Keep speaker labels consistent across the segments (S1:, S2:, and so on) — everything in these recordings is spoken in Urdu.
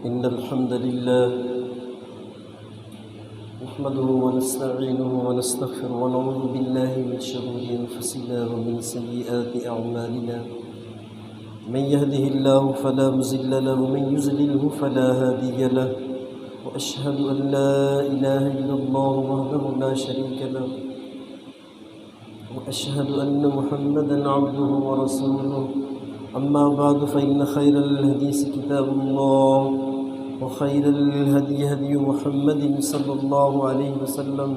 S1: إن الحمد لله نحمده ونستعينه ونستغفره ونعوذ بالله من شرور أنفسنا ومن سيئات أعمالنا من يهده الله فلا مضل له ومن يضلله فلا هادي له وأشهد أن لا إله إلا الله وحده لا شريك له وأشهد أن محمدًا عبده ورسوله أما بعد فإن خير الحديث كتاب الله وخير الهدي هدي محمد صلى الله عليه وسلم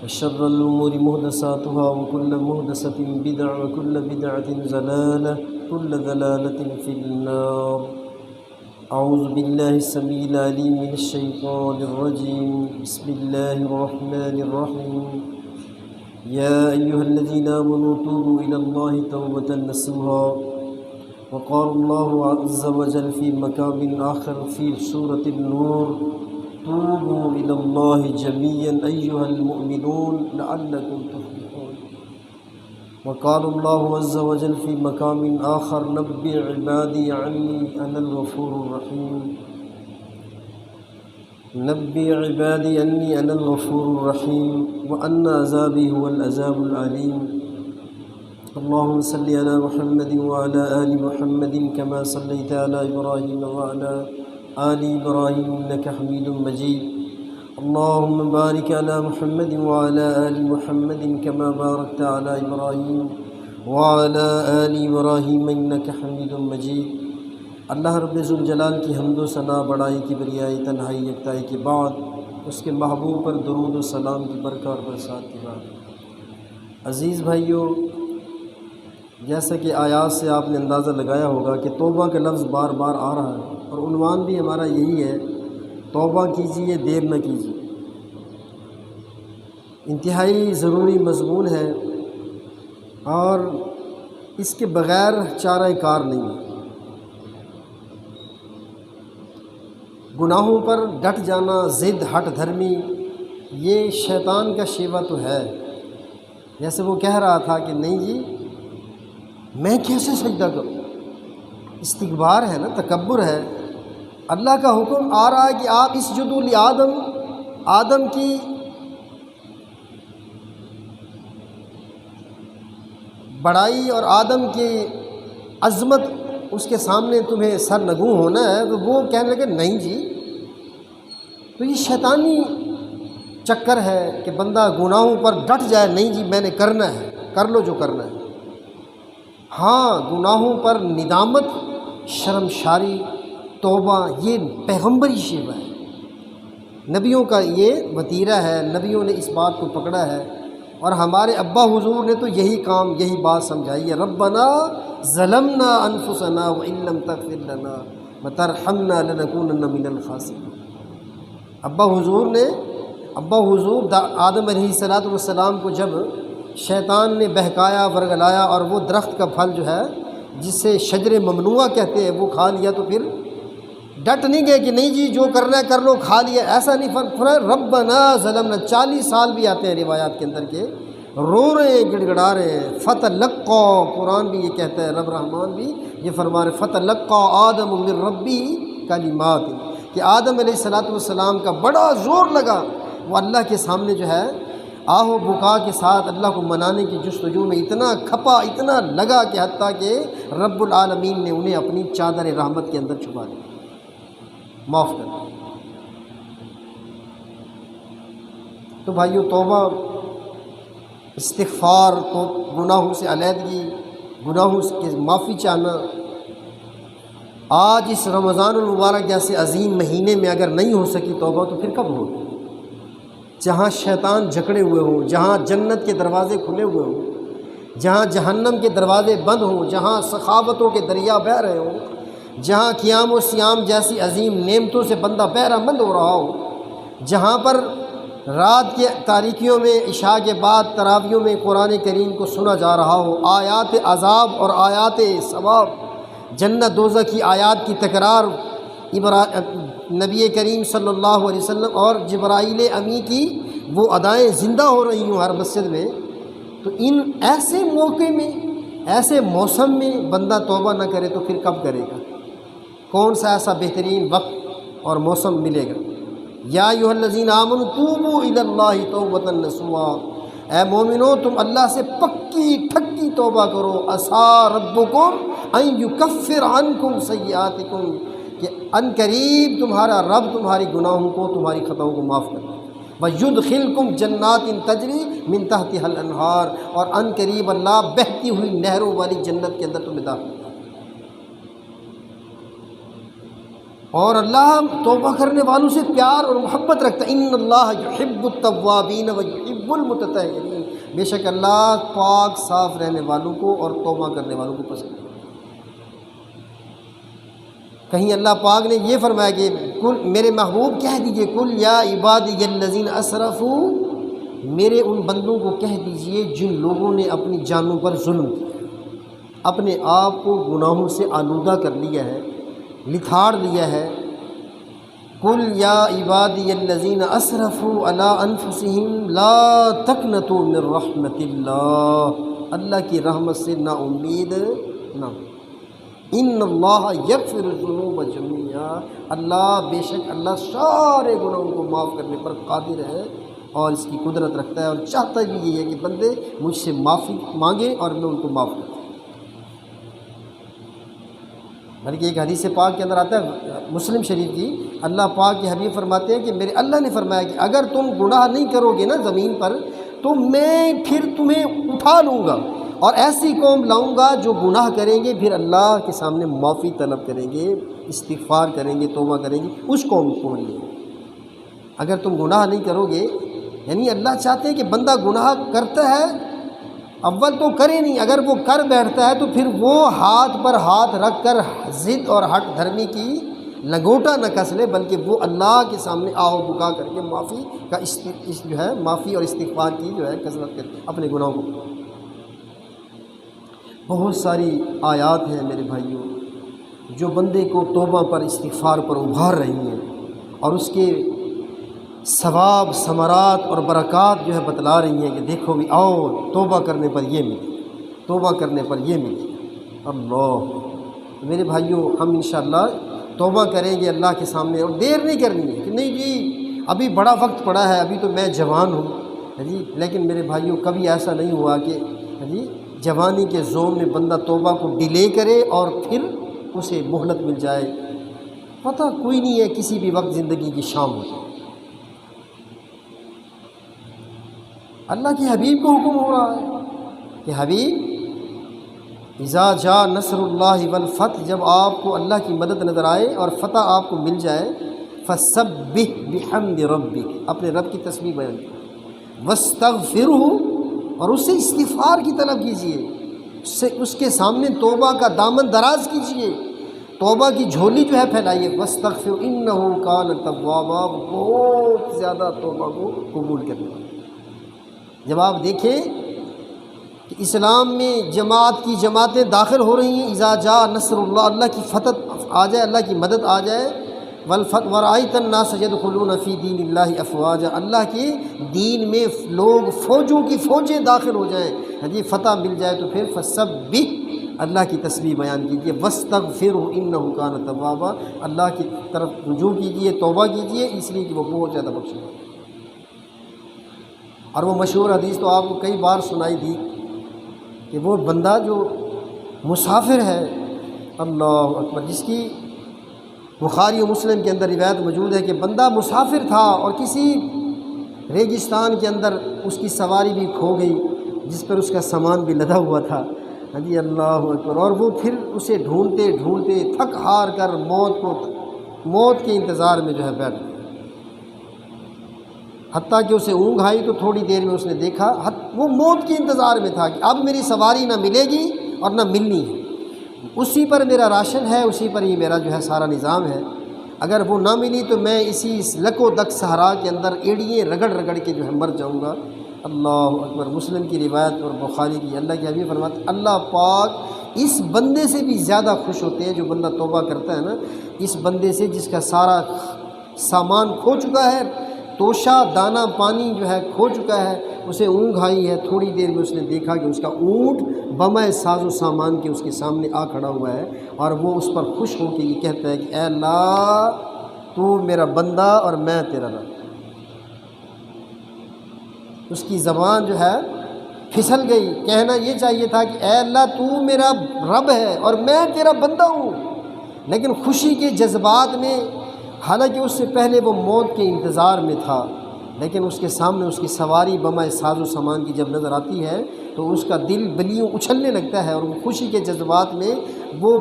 S1: وشر الأمور محدثاتها وكل محدثة بدعة وكل بدعة ضلالة كل ضلالة في النار. أعوذ بالله السميع العليم من الشيطان الرجيم. بسم الله الرحمن الرحيم. يا أيها الذين آمنوا توبوا إلى الله توبة نصوحا. وقال الله عز وجل في مقام آخر في سورة النور: توبوا إلى الله جميعا أيها المؤمنون لعلكم تفلحون. وقال الله عز وجل في مقام آخر: نبئ عبادي عني أنا الغفور الرحيم. نبئ عبادي أني أنا الغفور الرحيم وأن عذابي هو العذاب العليم. اللهم صل على محمد وعلى آل محمد كما صليت على إبراهيم وعلى آل إبراهيم إنك حميد مجيد. اللهم بارك على محمد وعلى آل محمد كما باركت على إبراهيم وعلى آل إبراهيم إنك حميد مجيد. اللہ رب ذوالجلال کی حمد و ثنا، بڑائی کی بریائی، تنہائی یکتائی کے بعد اس کے محبوب پر درود و سلام کی برکت اور برسات کے بعد، عزیز بھائیوں، جیسا کہ آیات سے آپ نے اندازہ لگایا ہوگا کہ توبہ کا لفظ بار بار آ رہا ہے، اور عنوان بھی ہمارا یہی ہے: توبہ کیجیے، دیر نہ کیجیے. انتہائی ضروری مضمون ہے اور اس کے بغیر چارہ کار نہیں ہے. گناہوں پر ڈٹ جانا، ضد، ہٹ دھرمی، یہ شیطان کا شیوہ تو ہے. جیسے وہ کہہ رہا تھا کہ نہیں جی میں کیسے سجدہ کروں، استکبار ہے نا، تکبر ہے. اللہ کا حکم آ رہا ہے کہ آپ اسجدوا لآدم، آدم کی بڑائی اور آدم کی عظمت اس کے سامنے تمہیں سر نگوں ہونا ہے. تو وہ کہنے لگے نہیں جی. تو یہ شیطانی چکر ہے کہ بندہ گناہوں پر ڈٹ جائے، نہیں جی میں نے کرنا ہے، کر لو جو کرنا ہے. ہاں، گناہوں پر ندامت، شرمشاری، توبہ، یہ پیغمبری شیوہ ہے، نبیوں کا یہ وتیرہ ہے. نبیوں نے اس بات کو پکڑا ہے، اور ہمارے ابا حضور نے تو یہی کام، یہی بات سمجھائی ہے: ربنا ظلمنا انفسنا وان لم تغفر لنا وترحمنا لنکونن من الخاسرین. ابا حضور آدم علیہ السلام کو جب شیطان نے بہکایا، ورگلایا، اور وہ درخت کا پھل جو ہے جسے شجر ممنوعہ کہتے ہیں وہ کھا لیا، تو پھر ڈٹ نہیں گئے کہ نہیں جی جو کرنا ہے کر لو، کھا لیا. ایسا نہیں فرمایا ربنا ظلمنا. 40 سال بھی آتے ہیں روایات کے اندر کے رو رہے ہیں، گڑ گڑا رہے ہیں. فتلقا، قرآن بھی یہ کہتا ہے، رب رحمان بھی یہ فرما رہے: فتلقا آدم من ربی کلمات، کہ آدم علیہ السلام کا بڑا زور لگا. وہ اللہ کے سامنے جو ہے آہ و بکا کے ساتھ اللہ کو منانے کی جستجو میں اتنا کھپا، اتنا لگا کہ حتیٰ کہ رب العالمین نے انہیں اپنی چادر رحمت کے اندر چھپا دیا، معاف کر دیا. تو بھائیو، توبہ، استغفار، تو گناہوں سے علیحدگی، گناہوں کے معافی چاہنا. آج اس رمضان المبارک جیسے عظیم مہینے میں اگر نہیں ہو سکی توبہ، تو پھر کب ہوگی؟ جہاں شیطان جکڑے ہوئے ہوں، جہاں جنت کے دروازے کھلے ہوئے ہوں، جہاں جہنم کے دروازے بند ہوں، جہاں سخاوتوں کے دریا بہہ رہے ہوں، جہاں قیام و سیام جیسی عظیم نعمتوں سے بندہ بہرہ مند ہو رہا ہو، جہاں پر رات کے تاریکیوں میں، عشاء کے بعد تراویحوں میں قرآن کریم کو سنا جا رہا ہو، آیات عذاب اور آیات ثواب، جنت دوزخ کی آیات کی تکرار، نبی کریم صلی اللہ علیہ وسلم اور جبرائیل امی کی وہ ادائیں زندہ ہو رہی ہوں ہر مسجد میں، تو ان ایسے موقع میں، ایسے موسم میں بندہ توبہ نہ کرے تو پھر کب کرے گا؟ کون سا ایسا بہترین وقت اور موسم ملے گا۔ یا ایھا الذین آمنوا توبوا الی اللہ توبۃ نصوحا، اے مومنو تم اللہ سے پکی ٹھکی توبہ کرو، عسیٰ ربکم ان یکفر عنکم سیئاتکم، کہ ان قریب تمہارا رب تمہاری گناہوں کو، تمہاری خطاؤں کو معاف کر دے، وَيُدْخِلْكُمْ جَنَّاتٍ تَجْرِي مِن تَحْتِهَا الْأَنْهَارُ، اور ان قریب اللہ بہتی ہوئی نہروں والی جنت کے اندر تمہیں داخل کرے۔ اور اللہ توبہ کرنے والوں سے پیار اور محبت رکھتا ہے، ان اللہ یحب التوابین ویحب المتطہرین، بے شک اللہ پاک صاف رہنے والوں کو اور توبہ کرنے والوں کو پسند ہے۔ کہیں اللہ پاک نے یہ فرمایا کہ کل میرے محبوب کہہ دیجئے، کل یا عبادی الذین اسرفوا، میرے ان بندوں کو کہہ دیجئے جن لوگوں نے اپنی جانوں پر ظلم کیا، اپنے آپ کو گناہوں سے آلودہ کر لیا ہے، لتھاڑ لیا ہے۔ قل یا عبادی الذین اسرفوا علی انفسہم لا تقنطوا من رحمت اللہ، اللہ کی رحمت سے نا امید نہ، ان اللہ یغفر الذنوب جميعا، اللہ بے شک اللہ سارے گناہوں کو معاف کرنے پر قادر ہے اور اس کی قدرت رکھتا ہے، اور چاہتا بھی یہ ہے کہ بندے مجھ سے معافی مانگے اور میں ان کو معاف کروں۔ بلکہ ایک حدیث پاک کے اندر آتا ہے مسلم شریف کی، اللہ پاک کے حبیب فرماتے ہیں کہ میرے اللہ نے فرمایا کہ اگر تم گناہ نہیں کرو گے نا زمین پر تو میں پھر تمہیں اٹھا لوں گا اور ایسی قوم لاؤں گا جو گناہ کریں گے پھر اللہ کے سامنے معافی طلب کریں گے، استغفار کریں گے، توبہ کریں گے، اس قوم کو لیے۔ اگر تم گناہ نہیں کرو گے، یعنی اللہ چاہتے ہیں کہ بندہ گناہ کرتا ہے اول تو کرے نہیں، اگر وہ کر بیٹھتا ہے تو پھر وہ ہاتھ پر ہاتھ رکھ کر ضد اور ہٹ دھرمی کی لنگوٹا نہ کس لے، بلکہ وہ اللہ کے سامنے آہو بکا کر کے معافی کا جو ہے معافی اور استغفار کی جو ہے کثرت کرے اپنے گناہوں کو۔ بہت ساری آیات ہیں میرے بھائیوں جو بندے کو توبہ پر، استغفار پر ابھار رہی ہیں اور اس کے ثواب، ثمرات اور برکات جو ہے بتلا رہی ہیں کہ دیکھو بھی آؤ توبہ کرنے پر یہ ملے، توبہ کرنے پر یہ ملے۔ اللہ میرے بھائیوں، ہم انشاءاللہ توبہ کریں گے اللہ کے سامنے، اور دیر نہیں کرنی ہے کہ نہیں جی ابھی بڑا وقت پڑا ہے، ابھی تو میں جوان ہوں جی۔ لیکن میرے بھائیوں کبھی ایسا نہیں ہوا کہ جی جوانی کے زور میں بندہ توبہ کو ڈیلے کرے اور پھر اسے مہلت مل جائے، پتہ کوئی نہیں ہے کسی بھی وقت زندگی کی شام ہو جائے۔ اللہ کے حبیب کو حکم ہو رہا ہے کہ حبیب اذا جاء نصر اللہ والفتح، جب آپ کو اللہ کی مدد نظر آئے اور فتح آپ کو مل جائے، فسبح بحمد ربک، اپنے رب کی تسبیح بیان کیجیے، واستغفرہ، اور اس سے استغفار کی طلب کیجیے، اس کے سامنے توبہ کا دامن دراز کیجیے، توبہ کی جھولی جو ہے پھیلائیے، واستغفر انہ کان توابا، بہت زیادہ توبہ کو قبول کرنے والا۔ جب آپ دیکھیں کہ اسلام میں جماعت کی جماعتیں داخل ہو رہی ہیں، اذا جاء نصر اللہ، اللہ کی فتح آ جائے، اللہ کی مدد آ جائے، ورأیت الناس یدخلون فی دین اللہ افواجا، اللہ کے دین میں لوگ فوجوں کی فوجیں داخل ہو جائیں، جی فتح مل جائے، تو پھر فسبح، اللہ کی تسبیح بیان کیجیے، واستغفرہ انہ کان توابا، اللہ کی طرف رجوع کیجیے، توبہ کیجیے، اس لیے کہ وہ بہت زیادہ بخشنے والا ہے۔ اور وہ مشہور حدیث تو آپ کو کئی بار سنائی دی کہ وہ بندہ جو مسافر ہے، اللہ اکبر، جس کی بخاری و مسلم کے اندر روایت موجود ہے کہ بندہ مسافر تھا اور کسی ریگستان کے اندر اس کی سواری بھی کھو گئی جس پر اس کا سامان بھی لدا ہوا تھا، جی اللہ اکبر، اور وہ پھر اسے ڈھونڈتے ڈھونڈتے تھک ہار کر موت کے انتظار میں جو ہے بیٹھ گیا، حتیٰ کہ اسے اونگ آئی تو تھوڑی دیر میں اس نے دیکھا وہ موت کے انتظار میں تھا کہ اب میری سواری نہ ملے گی اور نہ ملنی ہے، اسی پر میرا راشن ہے، اسی پر ہی میرا جو ہے سارا نظام ہے، اگر وہ نہ ملی تو میں اسی لک و دک صحرا کے اندر ایڑیے رگڑ رگڑ کے جو ہے مر جاؤں گا۔ اللہ اکبر، مسلم کی روایت اور بخاری کی۔ اللہ کے حبیب فرماتے اللہ پاک اس بندے سے بھی زیادہ خوش ہوتے ہیں جو بندہ توبہ کرتا ہے نا، اس بندے سے جس کا سارا سامان کھو چکا ہے، توشہ دانہ پانی جو ہے کھو چکا ہے، اسے اونگ آئی ہے، تھوڑی دیر میں اس نے دیکھا کہ اس کا اونٹ بمۂ ساز و سامان کے اس کے سامنے آ کھڑا ہوا ہے، اور وہ اس پر خوش ہو کے یہ کہتا ہے کہ اے اللہ تو میرا بندہ اور میں تیرا رب۔ اس کی زبان جو ہے پھسل گئی، کہنا یہ چاہیے تھا کہ اے اللہ تو میرا رب ہے اور میں تیرا بندہ ہوں، لیکن خوشی کے جذبات میں، حالانکہ اس سے پہلے وہ موت کے انتظار میں تھا، لیکن اس کے سامنے اس کی سواری بمائے ساز و سامان کی جب نظر آتی ہے تو اس کا دل بلیوں اچھلنے لگتا ہے، اور وہ خوشی کے جذبات میں وہ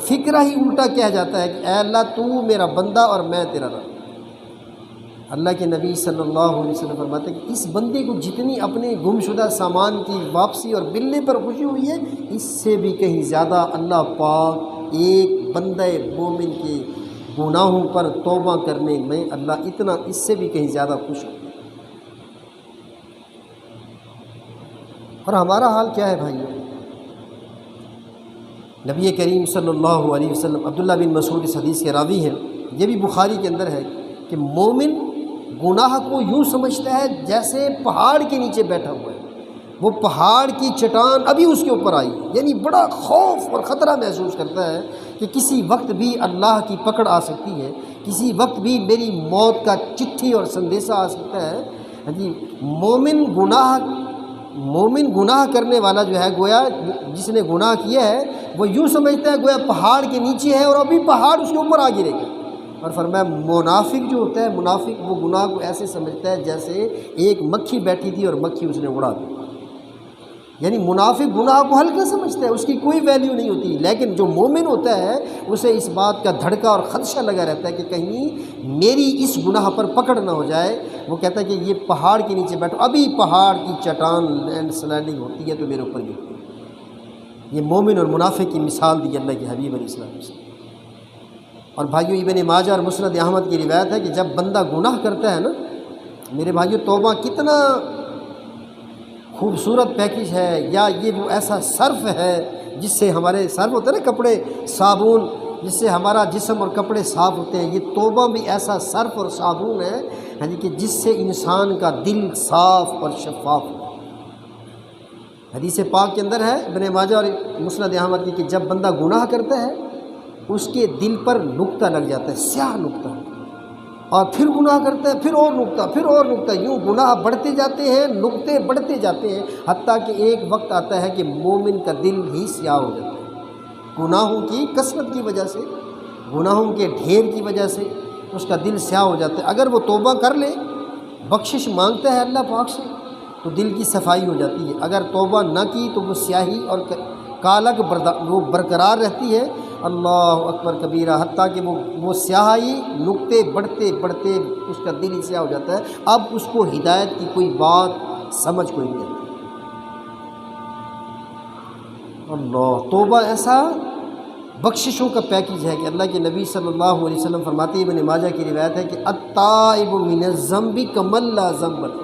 S1: فکرہ ہی الٹا کہہ جاتا ہے کہ اے اللہ تو میرا بندہ اور میں تیرا رب۔ اللہ کے نبی صلی اللہ علیہ وسلم فرماتے ہیں کہ اس بندے کو جتنی اپنے گم شدہ سامان کی واپسی اور ملنے پر خوشی ہوئی ہے، اس سے بھی کہیں زیادہ اللہ پاک ایک بندہ مومن کے گناہوں پر توبہ کرنے میں اللہ اتنا اس سے بھی کہیں زیادہ خوش ہوتا ہے۔ اور ہمارا حال کیا ہے بھائیو؟ نبی کریم صلی اللہ علیہ وسلم، عبداللہ بن مسعود اس حدیث کے راوی ہیں، یہ بھی بخاری کے اندر ہے کہ مومن گناہ کو یوں سمجھتا ہے جیسے پہاڑ کے نیچے بیٹھا ہوا ہے، وہ پہاڑ کی چٹان ابھی اس کے اوپر آئی، یعنی بڑا خوف اور خطرہ محسوس کرتا ہے کہ کسی وقت بھی اللہ کی پکڑ آ سکتی ہے، کسی وقت بھی میری موت کا چٹھی اور سندیسہ آ سکتا ہے۔ جی مومن گناہ کرنے والا جو ہے، گویا جس نے گناہ کیا ہے وہ یوں سمجھتا ہے گویا پہاڑ کے نیچے ہے اور ابھی پہاڑ اس کے اوپر آ گرے گا۔ اور فرمایا منافق جو ہوتا ہے، منافق وہ گناہ کو ایسے سمجھتا ہے جیسے ایک مکھی بیٹھی تھی اور مکھی اس نے اڑا دی، یعنی منافق گناہ کو ہلکا سمجھتا ہے، اس کی کوئی ویلیو نہیں ہوتی، لیکن جو مومن ہوتا ہے اسے اس بات کا دھڑکا اور خدشہ لگا رہتا ہے کہ کہیں میری اس گناہ پر پکڑ نہ ہو جائے۔ وہ کہتا ہے کہ یہ پہاڑ کے نیچے بیٹھو، ابھی پہاڑ کی چٹان لینڈ سلائڈنگ ہوتی ہے تو میرے اوپر گرتی ہے۔ یہ مومن اور منافق کی مثال دی اللہ کے حبیب علیہ السلام سے۔ اور بھائیو ابن ماجہ اور مسند احمد کی روایت ہے کہ جب بندہ گناہ کرتا ہے نا میرے بھائیو، توبہ کتنا خوبصورت پیکج ہے، یا یہ وہ ایسا صرف ہے جس سے ہمارے صرف ہوتے ہیں نا کپڑے، صابن، جس سے ہمارا جسم اور کپڑے صاف ہوتے ہیں، یہ توبہ بھی ایسا صرف اور صابن ہے کہ جس سے انسان کا دل صاف اور شفاف ہو۔ حدیث پاک کے اندر ہے ابن ماجہ اور مسند احمد کی کہ جب بندہ گناہ کرتا ہے اس کے دل پر نقطہ لگ جاتا ہے، سیاہ نقطہ، اور پھر گناہ کرتا ہے، پھر اور نقطہ، پھر اور نقطہ، یوں گناہ بڑھتے جاتے ہیں، نقطے بڑھتے جاتے ہیں، حتیٰ کہ ایک وقت آتا ہے کہ مومن کا دل ہی سیاہ ہو جاتا ہے گناہوں کی کثرت کی وجہ سے، گناہوں کے ڈھیر کی وجہ سے اس کا دل سیاہ ہو جاتا ہے۔ اگر وہ توبہ کر لے، بخشش مانگتا ہے اللہ پاک سے، تو دل کی صفائی ہو جاتی ہے۔ اگر توبہ نہ کی تو وہ سیاہی اور کالک وہ برقرار رہتی ہے۔ اللہ اکبر کبیرہ، حتیٰ کہ وہ سیاہی نقطے بڑھتے بڑھتے اس کا دل ہی سیاہ ہو جاتا ہے، اب اس کو ہدایت کی کوئی بات سمجھ کوئی نہیں آتی۔ اللہ، توبہ ایسا بخششوں کا پیکج ہے کہ اللہ کے نبی صلی اللہ علیہ وسلم فرماتے ہیں، ابن ماجہ کی روایت ہے کہ التائب من الذنب کمن لا ذنب له،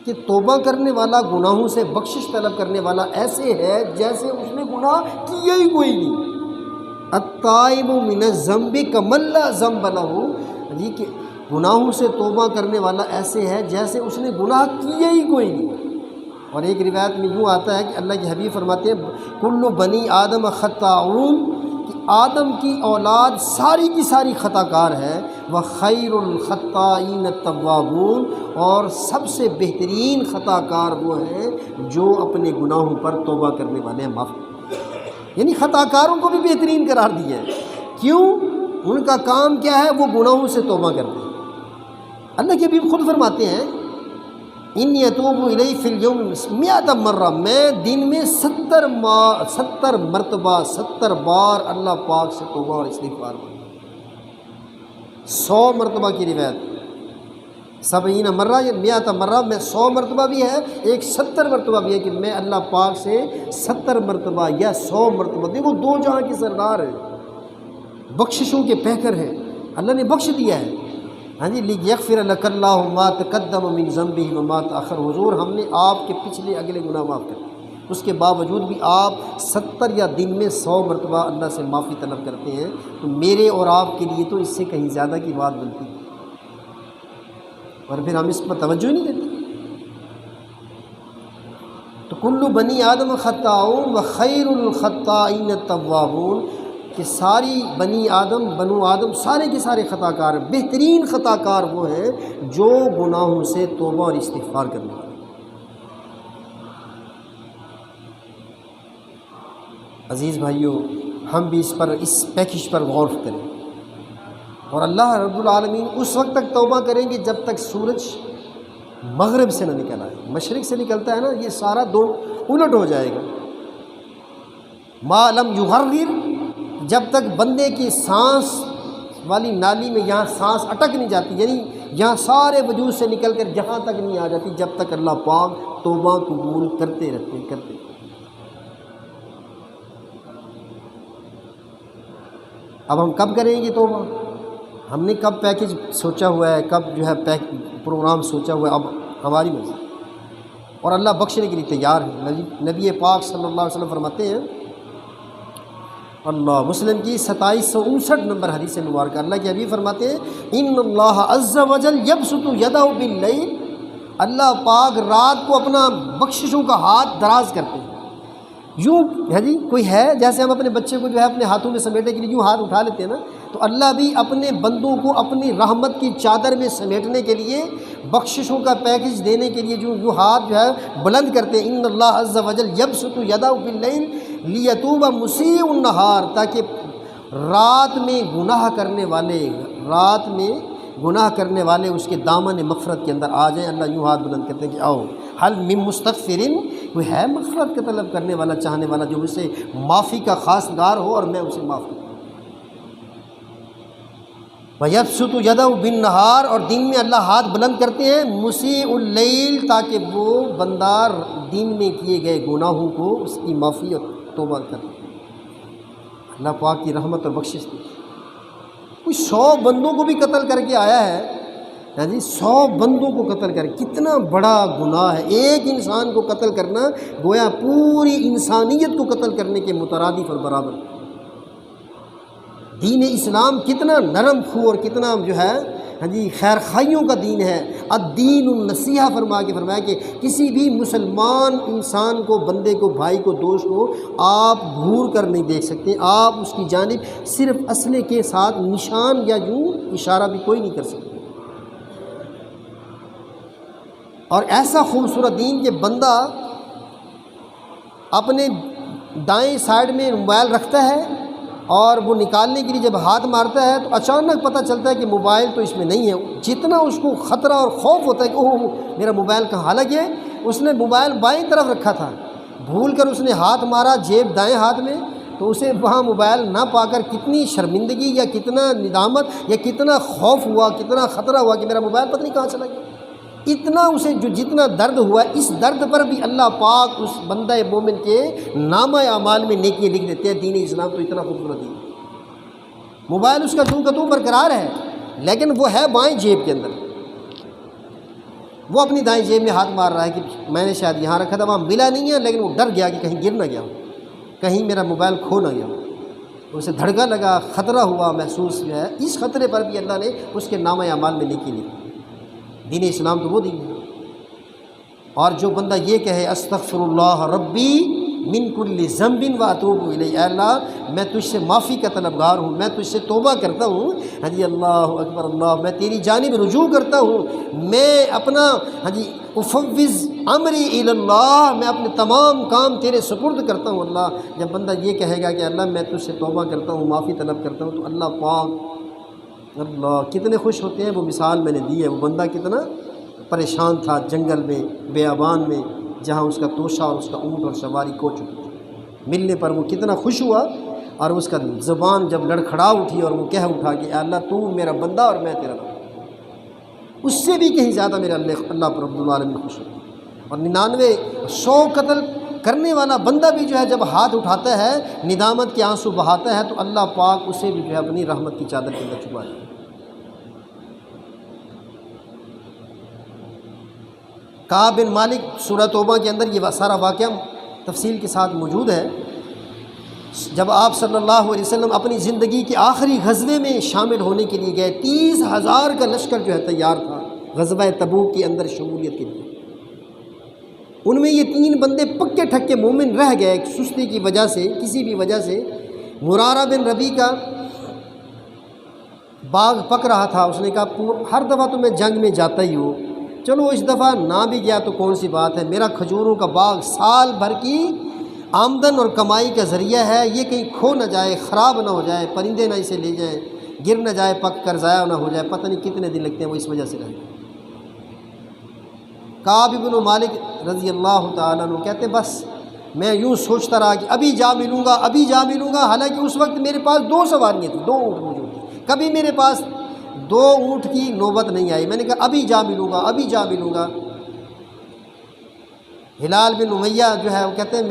S1: کہ توبہ کرنے والا، گناہوں سے بخشش طلب کرنے والا ایسے ہے جیسے اس نے گناہ کیا ہی کوئی نہیں۔ التائب من الذنب کمن لا ذنب له، جی کہ گناہوں سے توبہ کرنے والا ایسے ہے جیسے اس نے گناہ کیا ہی کوئی نہیں۔ اور ایک روایت میں یوں آتا ہے کہ اللہ کے حبیب فرماتے ہیں کل بنی آدم خطاؤن، کہ آدم کی اولاد ساری کی ساری خطا کار ہے، وخیر الخطائین التوابون، اور سب سے بہترین خطا کار وہ ہیں جو اپنے گناہوں پر توبہ کرنے والے ہیں، معاف، یعنی خطا کاروں کو بھی بہترین قرار دیا ہے۔ کیوں؟ ان کا کام کیا ہے؟ وہ گناہوں سے توبہ کرتے ہیں۔ اللہ کے حبیب خود فرماتے ہیں انی اتوب الیہ فی الیوم 100 مرہ، میں دن میں 70 مرتبہ 70 بار اللہ پاک سے توبہ اور استغفار کرتا ہوں۔ 100 مرتبہ کی روایت، 70 مرہ یا 100 مرہ میں 100 مرتبہ بھی ہے، ایک 70 مرتبہ بھی ہے کہ میں اللہ پاک سے 70 مرتبہ یا 100 مرتبہ، دیکھو دو جہاں کی سردار ہے، بخششوں کے پیکر ہیں، اللہ نے بخش دیا ہے۔ ہاں جی، لیغفر لک اللہ ما تقدم من ذنبہ وما تأخر، حضور ہم نے آپ کے پچھلے اگلے گناہ معاف کر دیے، اس کے باوجود بھی آپ 70 یا دن میں 100 مرتبہ اللہ سے معافی طلب کرتے ہیں، تو میرے اور آپ کے لیے تو اس سے کہیں زیادہ کی بات بنتی ہے، اور پھر ہم اس پر توجہ ہی نہیں دیتے۔ تو کل بنی آدم خطاؤن وخیر الخطائین التوابون، کہ ساری بنو آدم سارے کے سارے خطا کار ہیں، بہترین خطا کار وہ ہیں جو گناہوں سے توبہ اور استغفار کرنے والے۔ عزیز بھائیوں، ہم بھی اس پیکج پر غور کریں، اور اللہ رب العالمین اس وقت تک توبہ کریں گے جب تک سورج مغرب سے نہ نکل آئے۔ مشرق سے نکلتا ہے نا، یہ سارا دو الٹ ہو جائے گا۔ ما لم یغرر، جب تک بندے کی سانس والی نالی میں یہاں سانس اٹک نہیں جاتی، یعنی یہاں سارے وجود سے نکل کر جہاں تک نہیں آ جاتی، جب تک اللہ پاک توبہ قبول کرتے رہتے۔ اب ہم کب کریں گے توبہ؟ ہم نے کب پیکج سوچا ہوا ہے، کب جو ہے پروگرام سوچا ہوا ہے، اب ہماری مرضی، اور اللہ بخشنے کے لیے تیار ہے۔ نبی پاک صلی اللہ علیہ وسلم فرماتے ہیں، اللہ مسلم کی 2759 نمبر حدیث مبارکہ، اللہ کے حبیب فرماتے ہیں، ان اللہ عز وجل یبسط یدہ باللیل، اللہ پاک رات کو اپنا بخششوں کا ہاتھ دراز کرتے ہیں۔ یوں ہے جی، کوئی ہے جیسے ہم اپنے بچے کو جو ہے اپنے ہاتھوں میں سمیٹنے کے لیے یوں ہاتھ اٹھا لیتے ہیں نا، تو اللہ بھی اپنے بندوں کو اپنی رحمت کی چادر میں سمیٹنے کے لیے، بخششوں کا پیکج دینے کے لیے جو ہاتھ جو ہے بلند کرتے ہیں۔ ان اللہ عز وجل یبسط یدہ باللیل لیتوب مسیء النہار، تاکہ رات میں گناہ کرنے والے اس کے دامن مغفرت کے اندر آ جائیں۔ اللہ یوں ہاتھ بلند کرتے ہیں کہ آؤ، حل من مستغفرین، کوئی ہے مغفرت کا طلب کرنے والا، چاہنے والا، جو مجھ سے معافی کا خواستگار ہو اور میں اسے معاف کروں۔ وَيَبْسُطُ يَدَهُ بِالنَّهَارِ، اور دن میں اللہ ہاتھ بلند کرتے ہیں، مسیء اللیل، تاکہ وہ بندہ دن میں کیے گئے گناہوں کو اس کی معافی اور توبہ کرے۔ اللہ پاک کی رحمت اور بخشش دی۔ کوئی 100 بندوں کو بھی قتل کر کے آیا ہے، ہاں جی، 100 بندوں کو قتل کر، کتنا بڑا گناہ ہے۔ ایک انسان کو قتل کرنا گویا پوری انسانیت کو قتل کرنے کے مترادف اور برابر۔ دین اسلام کتنا نرم خو اور کتنا جو ہے ہاں جی خیر خائیوں کا دین ہے۔ الدین النصیحہ فرمایا کہ کسی بھی مسلمان انسان کو، بندے کو، بھائی کو، دوست کو آپ گھور کر نہیں دیکھ سکتے، آپ اس کی جانب صرف اسلحے کے ساتھ نشان یا یوں اشارہ بھی کوئی نہیں کر سکتے۔ اور ایسا خوبصورت دین کہ بندہ اپنے دائیں سائڈ میں موبائل رکھتا ہے اور وہ نکالنے کے لیے جب ہاتھ مارتا ہے تو اچانک پتہ چلتا ہے کہ موبائل تو اس میں نہیں ہے۔ جتنا اس کو خطرہ اور خوف ہوتا ہے کہ اوہ میرا موبائل کہاں، حالانکہ اس نے موبائل بائیں طرف رکھا تھا، بھول کر اس نے ہاتھ مارا جیب دائیں ہاتھ میں، تو اسے وہاں موبائل نہ پا کر کتنی شرمندگی یا کتنا ندامت یا کتنا خوف ہوا، کتنا خطرہ ہوا کہ میرا موبائل پتہ نہیں کہاں چلا گیا۔ اتنا اسے جتنا درد ہوا، اس درد پر بھی اللہ پاک اس بندہ مومن کے نامہ اعمال میں نیکیاں لکھ دیتے ہیں۔ دین اسلام تو اتنا خوبصورت دین۔ موبائل اس کا دوں کا دوں برقرار ہے، لیکن وہ ہے بائیں جیب کے اندر، وہ اپنی دائیں جیب میں ہاتھ مار رہا ہے کہ میں نے شاید یہاں رکھا تھا، وہاں ملا نہیں ہے، لیکن وہ ڈر گیا کہ کہیں گر نہ گیا ہوں، کہیں میرا موبائل کھو نہ گیا ہوں، اسے دھڑکا لگا، خطرہ ہوا محسوس جو ہے۔ اس خطرے پر بھی اللہ نے اس کے نامہ اعمال میں نیکی لکھی۔ دین اسلام تو وہ دین ہے۔ اور جو بندہ یہ کہے استغفر اللہ ربی من کل ذنب واتوب الیہ، اے اللہ میں تجھ سے معافی کا طلبگار ہوں، میں تجھ سے توبہ کرتا ہوں، ہاں جی اللہ اکبر، اللہ میں تیری جانب رجوع کرتا ہوں، میں اپنا ہاں جی افوض امری الی اللہ، میں اپنے تمام کام تیرے سپرد کرتا ہوں۔ اللہ جب بندہ یہ کہے گا کہ اللہ میں تجھ سے توبہ کرتا ہوں، معافی طلب کرتا ہوں، تو اللہ پاک اللہ کتنے خوش ہوتے ہیں۔ وہ مثال میں نے دی ہے، وہ بندہ کتنا پریشان تھا جنگل میں، بیابان میں، جہاں اس کا توشہ اور اس کا اونٹ اور سواری کھو چکی تھی، ملنے پر وہ کتنا خوش ہوا، اور اس کا زبان جب لڑکھڑا اٹھی اور وہ کہہ اٹھا کہ اے اللہ تو میرا بندہ اور میں تیرا رب، اس سے بھی کہیں زیادہ میرا اللہ رب العالمین خوش ہوتا ہے۔ اور 99 قتل کرنے والا بندہ بھی جو ہے جب ہاتھ اٹھاتا ہے، ندامت کے آنسو بہاتا ہے، تو اللہ پاک اسے بھی جو ہے اپنی رحمت کی چادر کے اندر چھپا ہے۔ کعب بن مالک سورہ توبہ کے اندر یہ سارا واقعہ تفصیل کے ساتھ موجود ہے۔ جب آپ صلی اللہ علیہ وسلم اپنی زندگی کے آخری غزوے میں شامل ہونے کے لیے گئے، 30,000 کا لشکر جو ہے تیار تھا غزوہ تبوک کے اندر شمولیت کے لیے۔ ان میں یہ 3 بندے پکے ٹھکے مومن رہ گئے سستی کی وجہ سے، کسی بھی وجہ سے، مرارہ بن ربی کا باغ پک رہا تھا، اس نے کہا ہر دفعہ تو میں جنگ میں جاتا ہی ہوں، چلو اس دفعہ نہ بھی گیا تو کون سی بات ہے، میرا کھجوروں کا باغ سال بھر کی آمدن اور کمائی کا ذریعہ ہے، یہ کہیں کھو نہ جائے، خراب نہ ہو جائے، پرندے نہ اسے لے جائیں، گر نہ جائے، پک کر ضائع نہ ہو جائے، پتہ نہیں کتنے دن لگتے ہیں وہ اس وجہ سے رہے۔ کعب بن مالک رضی اللہ تعالیٰ عنہ کہتے بس میں یوں سوچتا رہا کہ ابھی جا ملوں گا، ابھی جا ملوں گا، حالانکہ اس وقت میرے پاس 2 سواریاں تھیں، 2 اونٹ موجود تھے، کبھی میرے پاس 2 اونٹ کی نوبت نہیں آئی، میں نے کہا ابھی جا ملوں گا، ابھی جا ملوں گا۔ ہلال بن امیہ جو ہے وہ کہتے ہیں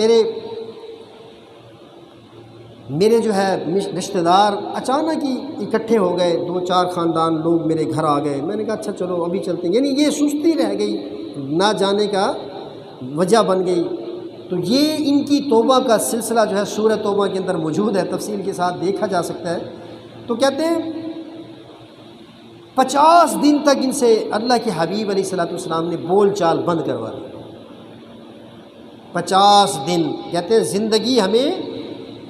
S1: میرے جو ہے رشتہ دار اچانک ہی اکٹھے ہو گئے، 2-4 خاندان لوگ میرے گھر آ گئے، میں نے کہا اچھا چلو ابھی چلتے ہیں، یعنی یہ سستی رہ گئی، نہ جانے کا وجہ بن گئی۔ تو یہ ان کی توبہ کا سلسلہ جو ہے سورہ توبہ کے اندر موجود ہے، تفصیل کے ساتھ دیکھا جا سکتا ہے۔ تو کہتے ہیں 50 دن تک ان سے اللہ کے حبیب علیہ السلام نے بول چال بند کروا دی۔ 50 دن کہتے ہیں زندگی ہمیں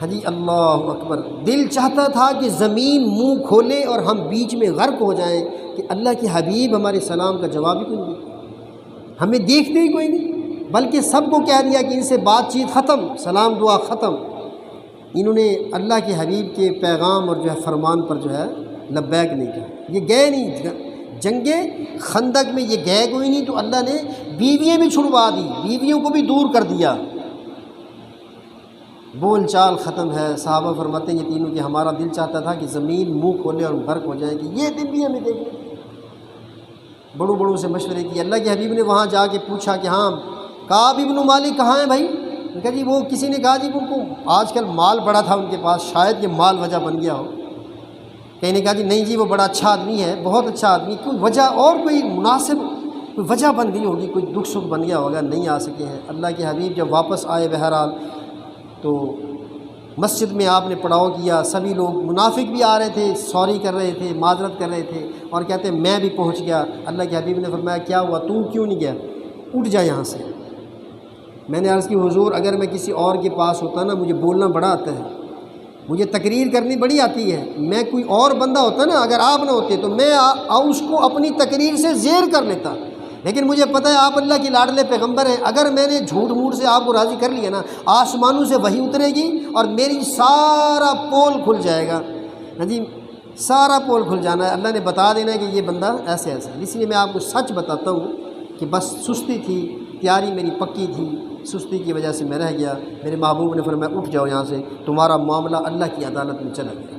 S1: حجی اللہ اکبر، دل چاہتا تھا کہ زمین منہ کھولے اور ہم بیچ میں غرق ہو جائیں کہ اللہ کے حبیب ہمارے سلام کا جواب ہی کوئی نہیں، ہمیں دیکھتے ہی کوئی نہیں، بلکہ سب کو کہہ دیا کہ ان سے بات چیت ختم، سلام دعا ختم۔ انہوں نے اللہ کے حبیب کے پیغام اور جو ہے فرمان پر جو ہے لبیک نہیں کہا، یہ گئے نہیں، جنگ خندق میں یہ گئے کوئی نہیں، تو اللہ نے بیویاں بھی چھڑوا دی، بیویوں کو بھی دور کر دیا، بول چال ختم ہے۔ صحابہ فرماتے ہیں یہ تینوں کہ ہمارا دل چاہتا تھا کہ زمین منہ کھولے اور غرق ہو جائے کہ یہ دن بھی ہمیں دیکھیں۔ بڑوں سے مشورے کیے، اللہ کے حبیب نے وہاں جا کے پوچھا کہ ہاں کعب بن مالک کہاں ہیں بھائی؟ کہا جی وہ کسی نے کہا جی ان کو آج کل مال بڑا تھا ان کے پاس، شاید یہ مال وجہ بن گیا ہو۔ کہیں نے کہا جی نہیں جی وہ بڑا اچھا آدمی ہے، بہت اچھا آدمی، کوئی وجہ اور کوئی مناسب کوئی وجہ بن گئی ہوگی، کوئی دکھ سکھ بن گیا ہوگا، نہیں آ سکے ہیں۔ اللہ کے حبیب جب واپس آئے بہرحال تو مسجد میں آپ نے پڑاؤ کیا، سبھی لوگ منافق بھی آ رہے تھے، سوری کر رہے تھے، معذرت کر رہے تھے، اور کہتے ہیں میں بھی پہنچ گیا۔ اللہ کے حبیب نے فرمایا کیا ہوا، تو کیوں نہیں گیا، اٹھ جا یہاں سے۔ میں نے عرض کی حضور اگر میں کسی اور کے پاس ہوتا نا، مجھے بولنا بڑا آتا ہے، مجھے تقریر کرنی بڑی آتی ہے، میں کوئی اور بندہ ہوتا نا، اگر آپ نہ ہوتے تو میں اس کو اپنی تقریر سے زیر کر لیتا، لیکن مجھے پتہ ہے آپ اللہ کے لاڈلے پیغمبر ہیں، اگر میں نے جھوٹ موٹ سے آپ کو راضی کر لیا نا، آسمانوں سے وحی اترے گی اور میری سارا پول کھل جائے گا، ہاں جی سارا پول کھل جانا ہے، اللہ نے بتا دینا ہے کہ یہ بندہ ایسے ایسا ہے۔ اس لیے میں آپ کو سچ بتاتا ہوں کہ بس سستی تھی، تیاری میری پکی تھی، سستی کی وجہ سے میں رہ گیا۔ میرے محبوب نے فرمایا اٹھ جاؤ یہاں سے، تمہارا معاملہ اللہ کی عدالت میں چلا گیا،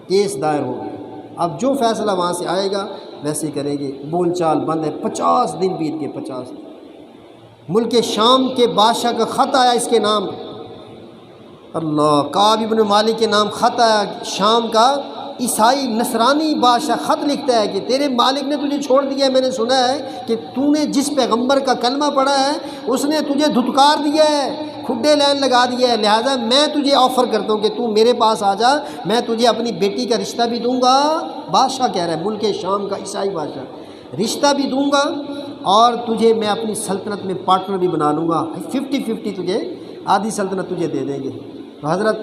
S1: کیس دائر ہو گیا، اب جو فیصلہ وہاں سے آئے گا ویسے ہی کریں گے، بول چال بند ہے۔ 50 دن بیت گئے، 50 دن۔ ملک شام کے بادشاہ کا خط آیا اس کے نام، اللہ کعب بن مالک کے نام خط آیا، شام کا عیسائی نصرانی بادشاہ خط لکھتا ہے کہ تیرے مالک نے تجھے چھوڑ دیا ہے، میں نے سنا ہے کہ تو نے جس پیغمبر کا کلمہ پڑھا ہے اس نے تجھے دھتکار دیا ہے، کھڈے لائن لگا دیا ہے، لہٰذا میں تجھے آفر کرتا ہوں کہ تو میرے پاس آ جا، میں تجھے اپنی بیٹی کا رشتہ بھی دوں گا۔ بادشاہ کہہ رہا ہے، ملک شام کا عیسائی بادشاہ، رشتہ بھی دوں گا اور تجھے میں اپنی سلطنت میں پارٹنر بھی بنا لوں گا، 50-50 تجھے آدھی سلطنت تجھے دے دیں گے۔ تو حضرت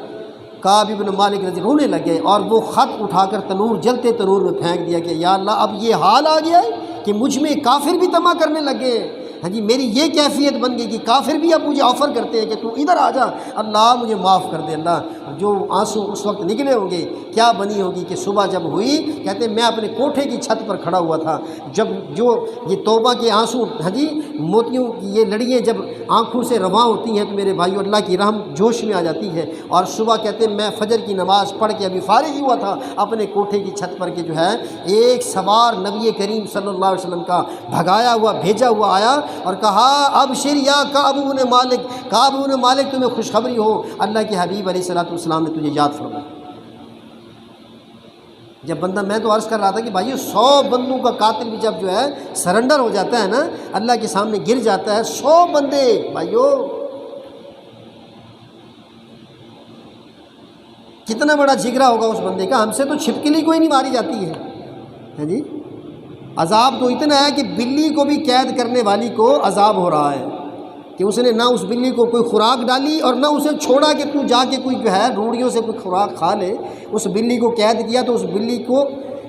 S1: کعب بن مالک رضی رونے لگے اور وہ خط اٹھا کر تنور، جلتے تنور میں پھینک دیا کہ یا اللہ اب یہ حال آ گیا ہے کہ مجھ میں کافر بھی طمع کرنے لگے، ہاں جی میری یہ کیفیت بن گئی کہ کافر بھی اب مجھے آفر کرتے ہیں کہ تو ادھر آ جا، اللہ مجھے معاف کر دے۔ اللہ جو آنسو اس وقت نکلے ہوں گے، کیا بنی ہوگی کہ صبح جب ہوئی، کہتے ہیں میں اپنے کوٹھے کی چھت پر کھڑا ہوا تھا، جب جو یہ توبہ کے آنسو، ہاں جی موتیوں کی یہ لڑیاں جب آنکھوں سے رواں ہوتی ہیں تو میرے بھائیو اللہ کی رحم جوش میں آ جاتی ہے، اور صبح کہتے ہیں میں فجر کی نماز پڑھ کے ابھی فارغ ہی ہوا تھا اپنے کوٹھے کی چھت پر کہ جو ہے ایک سوار نبی کریم صلی اللہ علیہ وسلم کا بھگایا ہوا بھیجا ہوا آیا اور کہا ابشر یا کعب بن مالک، کعب بن مالک تمہیں خوشخبری ہو، اللہ کے حبیب علیہ السلام نے تجھے یاد فرمایا۔ جب بندہ، میں تو عرض کر رہا تھا کہ بھائیو 100 بندوں کا قاتل بھی جب جو ہے سرنڈر ہو جاتا ہے نا، اللہ کے سامنے گر جاتا ہے، 100 بندے بھائیو کتنا بڑا جگرا ہوگا اس بندے کا، ہم سے تو چھپکلی کوئی نہیں ماری جاتی ہے، ہاں جی عذاب تو اتنا ہے کہ بلی کو بھی قید کرنے والی کو عذاب ہو رہا ہے، کہ اس نے نہ اس بلی کو کوئی خوراک ڈالی اور نہ اسے چھوڑا کہ تو جا کے کوئی جو ہے روڑیوں سے کوئی خوراک کھا لے، اس بلی کو قید کیا تو اس بلی کو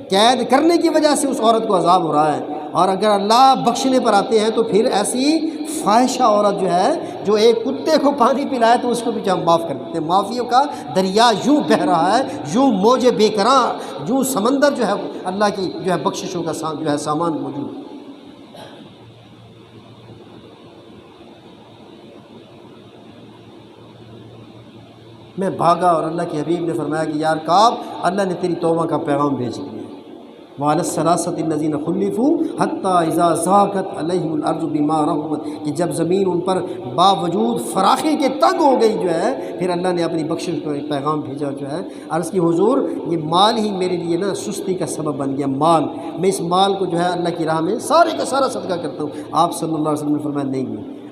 S1: قید کرنے کی وجہ سے اس عورت کو عذاب ہو رہا ہے۔ اور اگر اللہ بخشنے پر آتے ہیں تو پھر ایسی فاحشہ عورت جو ہے جو ایک کتے کو پانی پلائے تو اس کو بھی ہم معاف کر دیتے ہیں۔ معافیوں کا دریا یوں بہہ رہا ہے، یوں موجے بے قرار، یوں سمندر جو ہے اللہ کی جو ہے بخششوں کا جو ہے سامان موجود ہے۔ میں بھاگا اور اللہ کے حبیب نے فرمایا کہ یار کعب، اللہ نے تیری توبہ کا پیغام بھیج دیا۔ وعلی الثلاثة الذین خلفوا حتی اذا ضاقت علیہم الارض بما رحبت، کہ جب زمین ان پر باوجود فراخی کے تنگ ہو گئی جو ہے، پھر اللہ نے اپنی بخشش کا ایک پیغام بھیجا جو ہے۔ عرض کی حضور یہ مال ہی میرے لیے نا سستی کا سبب بن گیا، مال، میں اس مال کو جو ہے اللہ کی راہ میں سارے کا سارا صدقہ کرتا ہوں۔ آپ صلی اللہ علیہ وسلم نے فرمایا نہیں،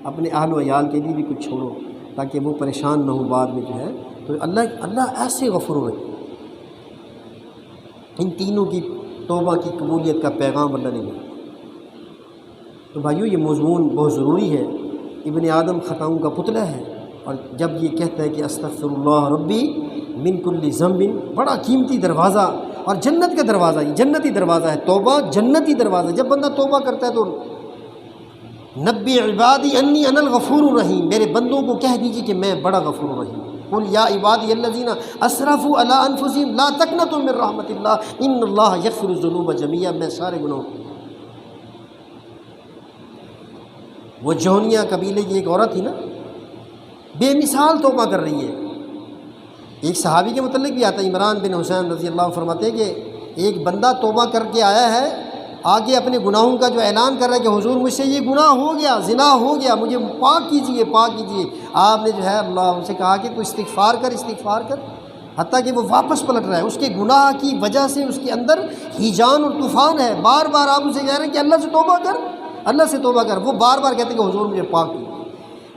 S1: اپنے اہل و عیال کے لیے بھی کچھ چھوڑو تاکہ وہ پریشان نہ ہو بعد میں جو ہے۔ تو اللہ ایسے غفور ہے۔ ان تینوں کی توبہ کی قبولیت کا پیغام اللہ نے دیا۔ تو بھائیو یہ مضمون بہت ضروری ہے۔ ابن آدم خطاؤں کا پتلا ہے، اور جب یہ کہتا ہے کہ استغفر اللہ ربی من کل ذنب، بڑا قیمتی دروازہ اور جنت کا دروازہ، یہ جنتی دروازہ ہے توبہ، جنتی دروازہ۔ جب بندہ توبہ کرتا ہے تو نبی عبادی انی انا الغفور الرحیم، میرے بندوں کو کہہ دیجیے کہ میں بڑا غفور الرحیم۔ قل یا عبادی الذین اسرفوا علی انفسہم لا تقنطوا من رحمت اللہ ان اللہ یغفر الذنوب جميعا، میں سارے گناہوں۔ وہ جونیہ قبیلے کی ایک عورت تھی نا، بے مثال توبہ کر رہی ہے۔ ایک صحابی کے متعلق بھی آتا ہے، عمران بن حسین رضی اللہ عنہ فرماتے ہیں کہ ایک بندہ توبہ کر کے آیا ہے، آگے اپنے گناہوں کا جو اعلان کر رہا ہے کہ حضور مجھ سے یہ گناہ ہو گیا، زنا ہو گیا، مجھے پاک کیجئے پاک کیجئے۔ آپ نے جو ہے اللہ سے کہا کہ تو استغفار کر استغفار کر، حتیٰ کہ وہ واپس پلٹ رہا ہے۔ اس کے گناہ کی وجہ سے اس کے اندر ہیجان اور طوفان ہے، بار بار آپ اسے کہہ رہے ہیں کہ اللہ سے توبہ کر، اللہ سے توبہ کر۔ وہ بار بار کہتے ہیں کہ حضور مجھے پاک کیجئے۔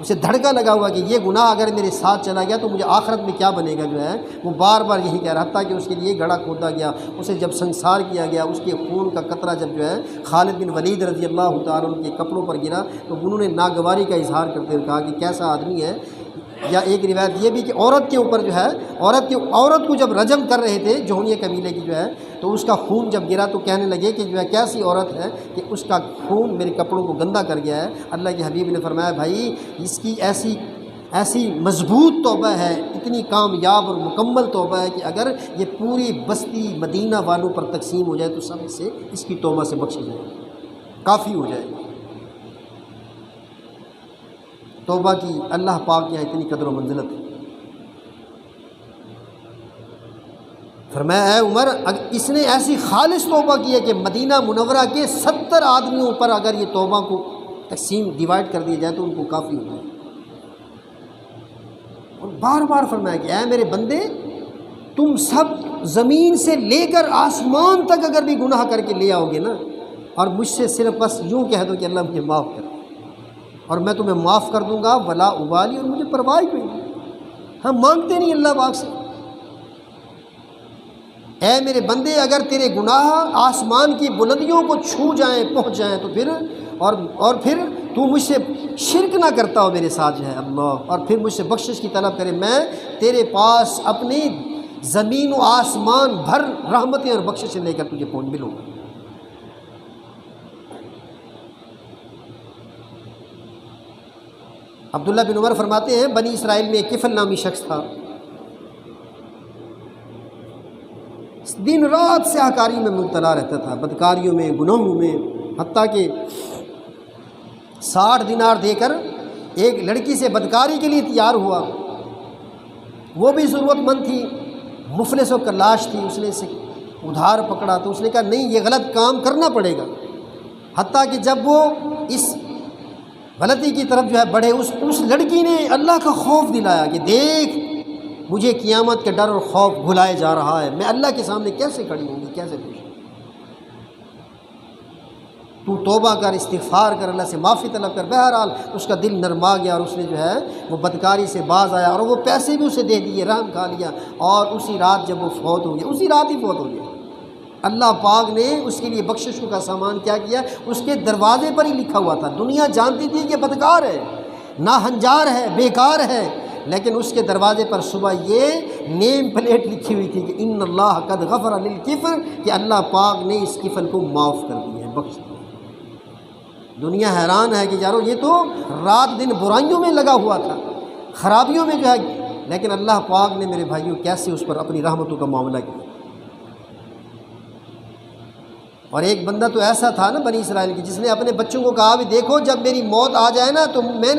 S1: اسے دھڑکا لگا ہوا کہ یہ گناہ اگر میرے ساتھ چلا گیا تو مجھے آخرت میں کیا بنے گا جو ہے، وہ بار بار یہی کہہ رہا، حتیٰ کہ اس کے لیے گڑھا کھودا گیا، اسے جب سنسار کیا گیا، اس کے خون کا قطرہ جب جو ہے خالد بن ولید رضی اللہ تعالیٰ عنہ کے کپڑوں پر گرا تو انہوں نے ناگواری کا اظہار کرتے ہوئے کہا کہ کیسا آدمی ہے۔ یا ایک روایت یہ بھی کہ عورت کے اوپر جو ہے عورت کو جب رجم کر رہے تھے جونیہ قبیلے کی جو ہے، تو اس کا خون جب گرا تو کہنے لگے کہ جو ہے کیسی عورت ہے کہ اس کا خون میرے کپڑوں کو گندا کر گیا ہے۔ اللہ کے حبیب نے فرمایا بھائی اس کی ایسی مضبوط توبہ ہے، اتنی کامیاب اور مکمل توبہ ہے کہ اگر یہ پوری بستی مدینہ والوں پر تقسیم ہو جائے تو سب سے اس کی توبہ سے بخشی جائے، کافی ہو جائے گی۔ توبہ کی اللہ پاک یہاں اتنی قدر و منزلت ہے۔ فرمایا اے عمر اس نے ایسی خالص توبہ کی ہے کہ مدینہ منورہ کے 70 آدمیوں پر اگر یہ توبہ کو تقسیم ڈیوائڈ کر دیا جائے تو ان کو کافی ہو جائے۔ اور بار بار فرمایا کہ اے میرے بندے تم سب زمین سے لے کر آسمان تک اگر بھی گناہ کر کے لے آؤ گے نا، اور مجھ سے صرف بس یوں کہہ دو کہ اللہ مجھے معاف کر، اور میں تمہیں معاف کر دوں گا ولا ابالی، اور مجھے پرواہ کوئی نہیں۔ ہم مانگتے نہیں اللہ پاک سے۔ اے میرے بندے اگر تیرے گناہ آسمان کی بلندیوں کو چھو جائیں پہنچ جائیں تو پھر اور پھر تو مجھ سے شرک نہ کرتا ہو میرے ساتھ جو ہے اللہ، اور پھر مجھ سے بخشش کی طلب کرے، میں تیرے پاس اپنی زمین و آسمان بھر رحمتیں اور بخششیں لے کر تجھے پہنچ ملوں گا۔ عبداللہ بن عمر فرماتے ہیں بنی اسرائیل میں ایک کفل نامی شخص تھا، دن رات سیاہکاری میں مبتلا رہتا تھا، بدکاریوں میں، گناہوں میں، حتیٰ کہ 60 دینار دے کر ایک لڑکی سے بدکاری کے لیے تیار ہوا۔ وہ بھی ضرورت مند تھی، مفلس و کلاش تھی، اس نے اسے ادھار پکڑا تو اس نے کہا نہیں یہ غلط کام کرنا پڑے گا۔ حتیٰ کہ جب وہ اس غلطی کی طرف جو ہے بڑھے، اس لڑکی نے اللہ کا خوف دلایا کہ دیکھ مجھے قیامت کے ڈر اور خوف بھلائے جا رہا ہے، میں اللہ کے سامنے کیسے کھڑی ہوں گی، کیسے خوش ہوں۔ تو توبہ کر، استغفار کر، اللہ سے معافی طلب کر۔ بہرحال اس کا دل نرما گیا اور اس نے جو ہے وہ بدکاری سے باز آیا، اور وہ پیسے بھی اسے دے دیے، رحم کھا لیا، اور اسی رات جب وہ فوت ہو گیا، اسی رات ہی فوت ہو گیا۔ اللہ پاک نے اس کے لیے بخششوں کا سامان کیا کیا، اس کے دروازے پر ہی لکھا ہوا تھا۔ دنیا جانتی تھی کہ بدکار ہے، ناہنجار ہے، بیکار ہے، لیکن اس کے دروازے پر صبح یہ نیم پلیٹ لکھی ہوئی تھی کہ ان اللہ قد غفر للکفر، کہ اللہ پاک نے اس کفر کو معاف کر دیا ہے، بخش دیا۔ دنیا حیران ہے کہ یارو یہ تو رات دن برائیوں میں لگا ہوا تھا، خرابیوں میں جو ہے، لیکن اللہ پاک نے میرے بھائیوں کیسے اس پر اپنی رحمتوں کا معاملہ کیا۔ اور ایک بندہ تو ایسا تھا نا بنی اسرائیل کی، جس نے اپنے بچوں کو کہا بھی دیکھو جب میری موت آ جائے نا تو میں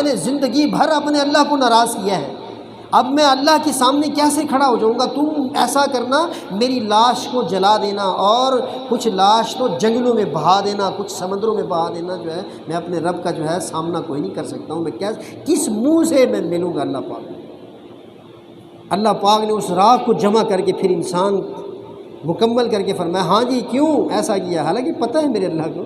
S1: نے زندگی بھر اپنے اللہ کو ناراض کیا ہے، اب میں اللہ کے سامنے کیسے کھڑا ہو جاؤں گا، تم ایسا کرنا میری لاش کو جلا دینا اور کچھ لاش تو جنگلوں میں بہا دینا، کچھ سمندروں میں بہا دینا، جو ہے میں اپنے رب کا جو ہے سامنا کوئی نہیں کر سکتا ہوں، میں کس منہ سے میں ملوں گا اللہ پاک۔ اللہ پاک نے اس راہ کو جمع کر کے پھر انسان مکمل کر کے فرمایا ہاں جی کیوں ایسا کیا، حالانکہ پتہ ہے میرے اللہ کو،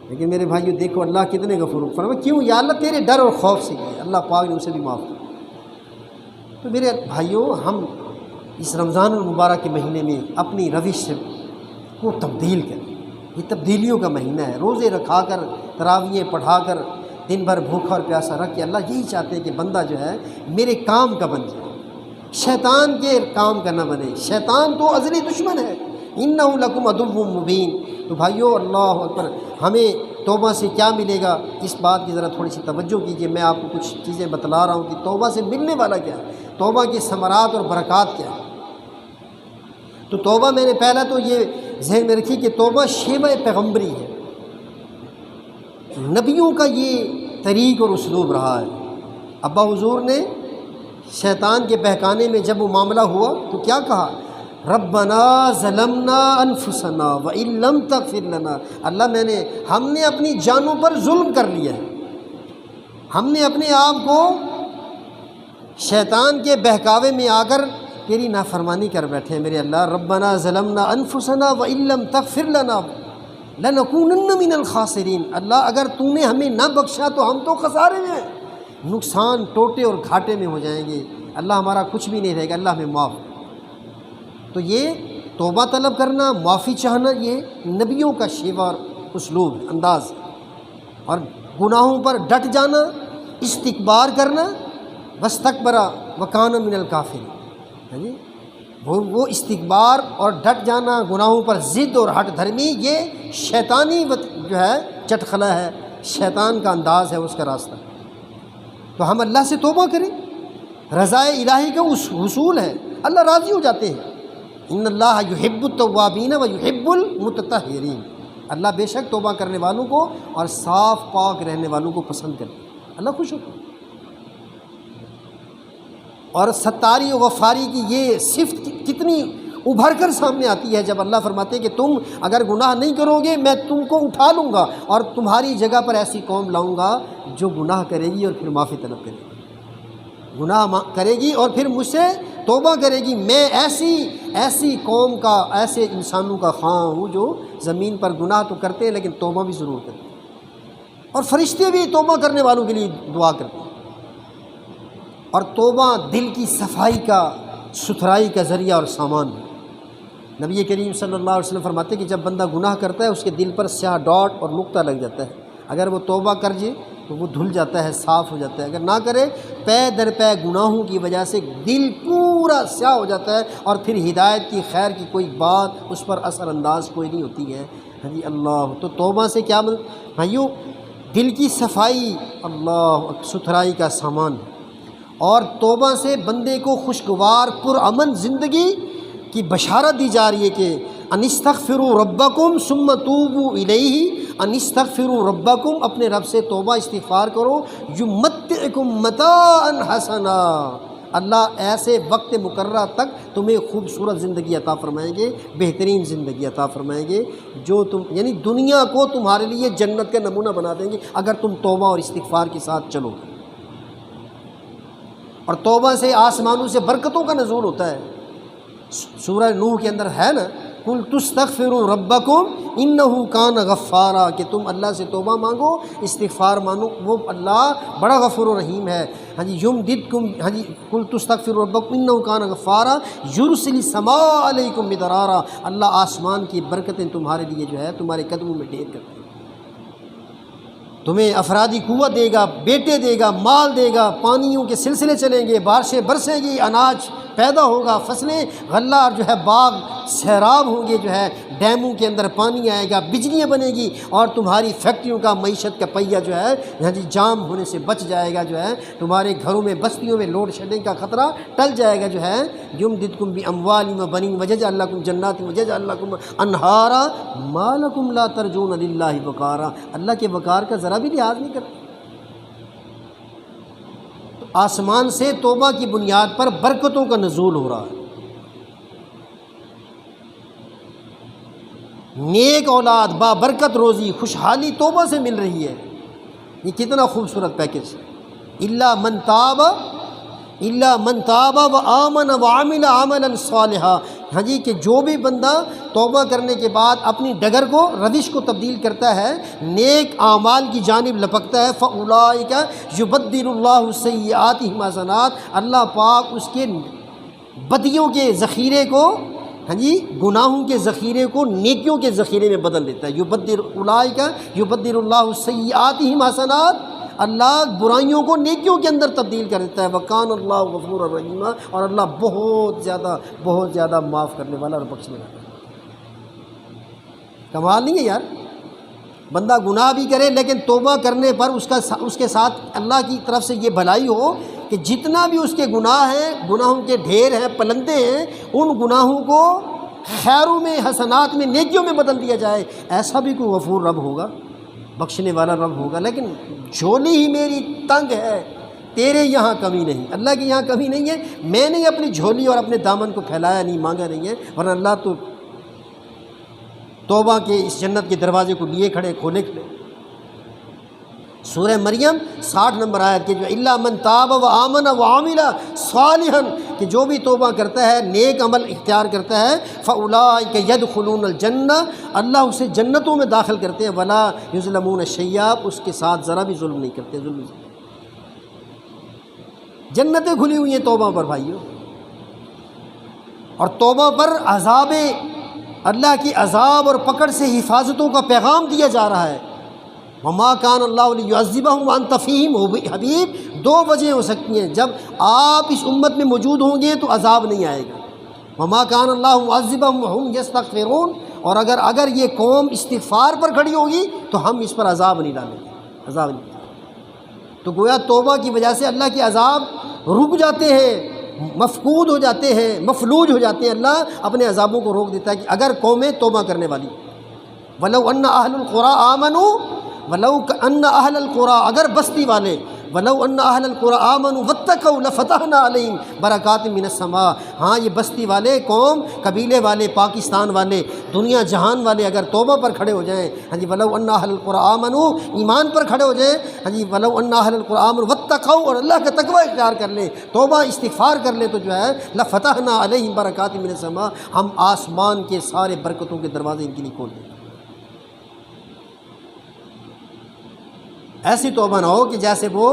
S1: لیکن میرے بھائیو دیکھو اللہ کتنے غفور، فرمایا کیوں یا اللہ تیرے ڈر اور خوف سے کیا، اللہ پاک نے اسے بھی معاف کیا۔ تو میرے بھائیو ہم اس رمضان المبارک کے مہینے میں اپنی روش کو تبدیل کریں، یہ تبدیلیوں کا مہینہ ہے، روزے رکھا کر تراویحیں پڑھا کر دن بھر بھوکھا اور پیاسا رکھ کے اللہ یہی چاہتے ہیں کہ بندہ جو ہے میرے کام کا بن جائے، شیطان کے کام کا نہ بنے، شیطان تو ازلی دشمن ہے، انہ لکم عدو مبین۔ تو بھائیو اللہ اکبر، ہمیں توبہ سے کیا ملے گا اس بات کی ذرا تھوڑی سی توجہ کیجیے، میں آپ کو کچھ چیزیں بتلا رہا ہوں کہ توبہ سے ملنے والا کیا ہے، توبہ کی ثمرات اور برکات کیا ہے۔ تو توبہ میں نے پہلا تو یہ ذہن میں رکھی کہ توبہ شیوہ پیغمبری ہے، نبیوں کا یہ طریق اور اسلوب رہا ہے۔ ابا حضور نے شیطان کے بہکانے میں جب وہ معاملہ ہوا تو کیا کہا، ربنا ظلمنا انفسنا وان لم تغفر لنا، اللہ ہم نے اپنی جانوں پر ظلم کر لیا ہے، ہم نے اپنے آپ کو شیطان کے بہکاوے میں آ کر تیری نافرمانی کر بیٹھے ہیں میرے اللہ، ربنا ظلمنا انفسنا وان لم تغفر لنا لنکونن من الخاسرین، اللہ اگر تو نے ہمیں نہ بخشا تو ہم تو خسارے میں ہیں، نقصان ٹوٹے اور گھاٹے میں ہو جائیں گے، اللہ ہمارا کچھ بھی نہیں رہے گا، اللہ ہمیں معاف۔ تو یہ توبہ طلب کرنا، معافی چاہنا، یہ نبیوں کا شیوہ اور اسلوب انداز، اور گناہوں پر ڈٹ جانا، استکبار کرنا، واستکبر وکان من الکافرین، وہ استکبار اور ڈٹ جانا، گناہوں پر ضد اور ہٹ دھرمی، یہ شیطانی جو ہے چٹخلا ہے، شیطان کا انداز ہے، اس کا راستہ۔ تو ہم اللہ سے توبہ کریں، رضا الہی کا حصول ہے، اللہ راضی ہو جاتے ہیں، ان اللہ یحب التوابین و یحب المتطہرین، اللہ بے شک توبہ کرنے والوں کو اور صاف پاک رہنے والوں کو پسند کرتے ہیں، اللہ خوش ہوتا ہے۔ اور ستاری و غفاری کی یہ صفت کتنی ابھر کر سامنے آتی ہے جب اللہ فرماتے ہیں کہ تم اگر گناہ نہیں کرو گے میں تم کو اٹھا لوں گا اور تمہاری جگہ پر ایسی قوم لاؤں گا جو گناہ کرے گی اور پھر معافی طلب کرے گی، گناہ کرے گی اور پھر مجھ سے توبہ کرے گی، میں ایسی قوم کا، ایسے انسانوں کا خواہاں ہوں جو زمین پر گناہ تو کرتے ہیں لیکن توبہ بھی ضرور کرتے ہیں، اور فرشتے بھی توبہ کرنے والوں کے لیے دعا کرتے ہیں۔ اور توبہ دل کی صفائی کا، ستھرائی کا ذریعہ اور سامان ہے۔ نبی کریم صلی اللہ علیہ وسلم فرماتے ہیں کہ جب بندہ گناہ کرتا ہے اس کے دل پر سیاہ ڈاٹ اور نقطہ لگ جاتا ہے، اگر وہ توبہ کر جائے تو وہ دھل جاتا ہے، صاف ہو جاتا ہے، اگر نہ کرے پے در پے گناہوں کی وجہ سے دل پورا سیاہ ہو جاتا ہے اور پھر ہدایت کی، خیر کی کوئی بات اس پر اثر انداز کوئی نہیں ہوتی ہے۔ ہاں جی اللہ، تو توبہ سے کیا بھائیو، دل کی صفائی، اللہ ستھرائی کا سامان، اور توبہ سے بندے کو خوشگوار پرامن زندگی کی بشارت دی جا رہی ہے کہ ان استغفروا ربکم ثم توبوا الیہ، ان استغفروا ربکم، اپنے رب سے توبہ استغفار کرو، یمتعکم متاعا حسنا، اللہ ایسے وقت مقررہ تک تمہیں خوبصورت زندگی عطا فرمائیں گے، بہترین زندگی عطا فرمائیں گے، جو یعنی دنیا کو تمہارے لیے جنت کا نمونہ بنا دیں گے اگر تم توبہ اور استغفار کے ساتھ چلو گے۔ اور توبہ سے آسمانوں سے برکتوں کا نزول ہوتا ہے، سورہ نوح کے اندر ہے نا، قل تستغفروا ربکم انہ کان غفارا، کہ تم اللہ سے توبہ مانگو، استغفار مانو، وہ اللہ بڑا غفور و رحیم ہے۔ ہاں جی یمددکم، ہاں جی قل تستغفروا ربکم انہ کان غفارا یرسل السماء علیکم مدرارا، اللہ آسمان کی برکتیں تمہارے لیے جو ہے تمہارے قدموں میں ڈھیر کرتے ہیں۔ تمہیں افرادی قوت دے گا، بیٹے دے گا، مال دے گا، پانیوں کے سلسلے چلیں گے، بارشیں برسیں گی، اناج پیدا ہوگا، فصلیں غلہ اور جو ہے باغ سیراب ہوں گے، جو ہے ڈیموں کے اندر پانی آئے گا، بجلیاں بنے گی، اور تمہاری فیکٹریوں کا معیشت کا پہیہ جو ہے جام ہونے سے بچ جائے گا، جو ہے تمہارے گھروں میں بستیوں میں لوڈ شیڈنگ کا خطرہ ٹل جائے گا، جو ہے یمددکم باموال وبنین ویجعل لکم جنات ویجعل لکم انہارا ما لکم لا ترجون للہ وقارا۔ اللہ کے وقار کا ذرا بھی لحاظ نہیں کرتے۔ آسمان سے توبہ کی بنیاد پر برکتوں کا نزول ہو رہا ہے، نیک اولاد، بابرکت روزی، خوشحالی توبہ سے مل رہی ہے۔ یہ کتنا خوبصورت پیکج ہے۔ الا من تاب وآمن وعمل عملا صالحا، ہاں جی، کہ جو بھی بندہ توبہ کرنے کے بعد اپنی ڈگر کو، روش کو تبدیل کرتا ہے، نیک اعمال کی جانب لپکتا ہے، فاولئک یبدل اللہ سیئاتہم حسنات، اللہ پاک اس کے بدیوں کے ذخیرے کو، ہاں جی، گناہوں کے ذخیرے کو نیکیوں کے ذخیرے میں بدل دیتا ہے۔ یبدل اللہ سیئاتہم حسنات، اللہ برائیوں کو نیکیوں کے اندر تبدیل کر دیتا ہے۔ وکان اللہ غفورا رحیما، اور اللہ بہت زیادہ معاف کرنے والا اور بخشنے والا۔ کمال نہیں ہے یار؟ بندہ گناہ بھی کرے لیکن توبہ کرنے پر اس کے ساتھ اللہ کی طرف سے یہ بھلائی ہو کہ جتنا بھی اس کے گناہ ہیں، گناہوں کے ڈھیر ہیں، پلندے ہیں، ان گناہوں کو خیروں میں، حسنات میں، نیکیوں میں بدل دیا جائے۔ ایسا بھی کوئی غفور رب ہوگا، بخشنے والا رب ہوگا۔ لیکن جھولی ہی میری تنگ ہے، تیرے یہاں کمی نہیں۔ اللہ کے یہاں کمی نہیں ہے، میں نے اپنی جھولی اور اپنے دامن کو پھیلایا نہیں، مانگا نہیں ہے، ورنہ اللہ تو توبہ کے اس جنت کے دروازے کو لیے کھڑے، کھولے کھڑے۔ سورہ مریم 60 نمبر آیت کے جو الا من تاب وآمن وعمل صالحا، کہ جو بھی توبہ کرتا ہے، نیک عمل اختیار کرتا ہے، فاولئک یدخلون الجنہ، اللہ اسے جنتوں میں داخل کرتے ہیں، ولا یظلمون شیئا، اس کے ساتھ ذرا بھی ظلم نہیں کرتے۔ جنتیں کھلی ہوئی ہیں توبہ پر بھائیو، اور توبہ پر عذاب، اللہ کی عذاب اور پکڑ سے حفاظتوں کا پیغام دیا جا رہا ہے۔ وما کان اللہ لیعذبہم وانت فیہم، حبیب دو وجہ ہو سکتی ہیں، جب آپ اس امت میں موجود ہوں گے تو عذاب نہیں آئے گا۔ وما کان اللہ معذبہم وہم یستغفرون، اور اگر یہ قوم استغفار پر کھڑی ہوگی تو ہم اس پر عذاب نہیں ڈالیں گے، عذاب نہیں۔ تو گویا توبہ کی وجہ سے اللہ کے عذاب رک جاتے ہیں، مفقود ہو جاتے ہیں، مفلوج ہو جاتے ہیں۔ اللہ اپنے عذابوں کو روک دیتا ہے کہ اگر قومیں توبہ کرنے والی۔ وَلَوْ أَنَّ أَهْلُ الْقُرَىٰ آمَنُوا، وَلَوْ أَنَّ أَهْلَ الْقُرَىٰ، اگر بستی والے، وَلَوْ أَنَّ أَهْلَ الْقُرَىٰ آمَنُوا وَاتَّقَوْا لَفَتَحْنَا عَلَيْهِمْ بَرَكَاتٍ مِّنَ السَّمَاءِ، ہاں یہ بستی والے، قوم، قبیلے والے، پاکستان والے، دنیا جہان والے اگر توبہ پر کھڑے ہو جائیں، ہاں جی، وَلَوْ أَنَّ أَهْلَ الْقُرَىٰ آمَنُوا، ایمان پر کھڑے ہو جائیں، ہاں جی، وَلَوْ أَنَّ أَهْلَ الْقُرَىٰ آمَنُوا وَاتَّقَوْا، اور اللہ کا تقوی اختیار کر لیں، توبہ استغفار کر لیں، تو جو ہے لَفَتَحْنَا عَلَيْهِمْ بَرَكَاتٍ مِّنَ السَّمَاءِ، ہم آسمان کے سارے برکتوں کے دروازے ان کے لیے کھول دیں۔ ایسی توبہ نہ ہو کہ جیسے وہ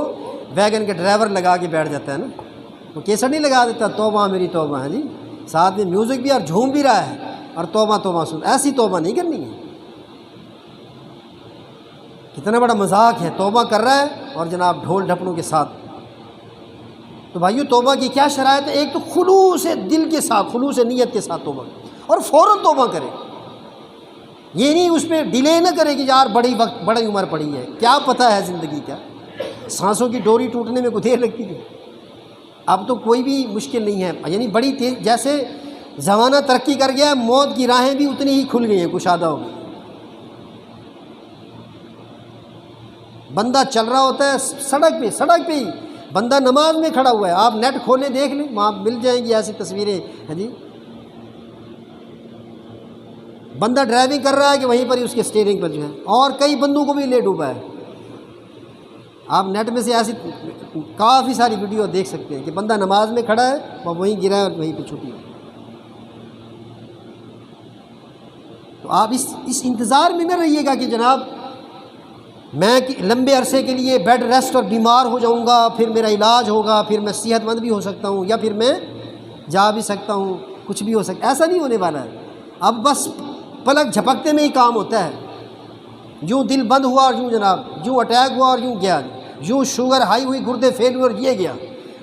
S1: ویگن کے ڈرائیور لگا کے بیٹھ جاتا ہے نا، وہ کیسٹ نہیں لگا دیتا، توبہ میری توبہ ہے جی، ساتھ میں میوزک بھی اور جھوم بھی رہا ہے اور توبہ توبہ سن، ایسی توبہ نہیں کرنی ہے۔ کتنا بڑا مذاق ہے، توبہ کر رہا ہے اور جناب ڈھول ڈھپڑوں کے ساتھ۔ تو بھائیو توبہ کی کیا شرائط ہے؟ ایک تو خلوص دل کے ساتھ، خلوص نیت کے ساتھ توبہ، اور فوراً توبہ کرے، یہ نہیں اس پہ ڈیلے نہ کرے کہ یار بڑی عمر پڑی ہے، کیا پتہ ہے زندگی کا، سانسوں کی ڈوری ٹوٹنے میں کوئی دیر لگتی ہے، اب تو کوئی بھی مشکل نہیں ہے، یعنی بڑی تیز، جیسے زمانہ ترقی کر گیا ہے، موت کی راہیں بھی اتنی ہی کھل گئی ہیں، کشادہ ہو گئی۔ بندہ چل رہا ہوتا ہے سڑک پہ ہی بندہ نماز میں کھڑا ہوا ہے، آپ نیٹ کھولیں دیکھ لیں، وہاں مل جائیں گی ایسی تصویریں، ہاں جی، بندہ ڈرائیونگ کر رہا ہے کہ وہیں پر ہی اس کے اسٹیئرنگ پر جو ہے، اور کئی بندوں کو بھی لے ڈوبا ہے۔ آپ نیٹ میں سے ایسی کافی ساری ویڈیو دیکھ سکتے ہیں کہ بندہ نماز میں کھڑا ہے اور وہیں گرا ہے اور وہیں پہ چھٹی ہے۔ تو آپ اس انتظار میں نہ رہیے گا کہ جناب میں لمبے عرصے کے لیے بیڈ ریسٹ اور بیمار ہو جاؤں گا، پھر میرا علاج ہوگا، پھر میں صحت مند بھی ہو سکتا ہوں، یا پھر میں جا بھی سکتا ہوں، کچھ بھی ہو سکتا ہے، ایسا نہیں ہونے والا ہے۔ اب بس پلک جھپکتے میں ہی کام ہوتا ہے، یوں دل بند ہوا اور یوں جناب یوں اٹیک ہوا اور یوں گیا، یوں شوگر ہائی ہوئی، گردے فیل ہوئے اور یہ گیا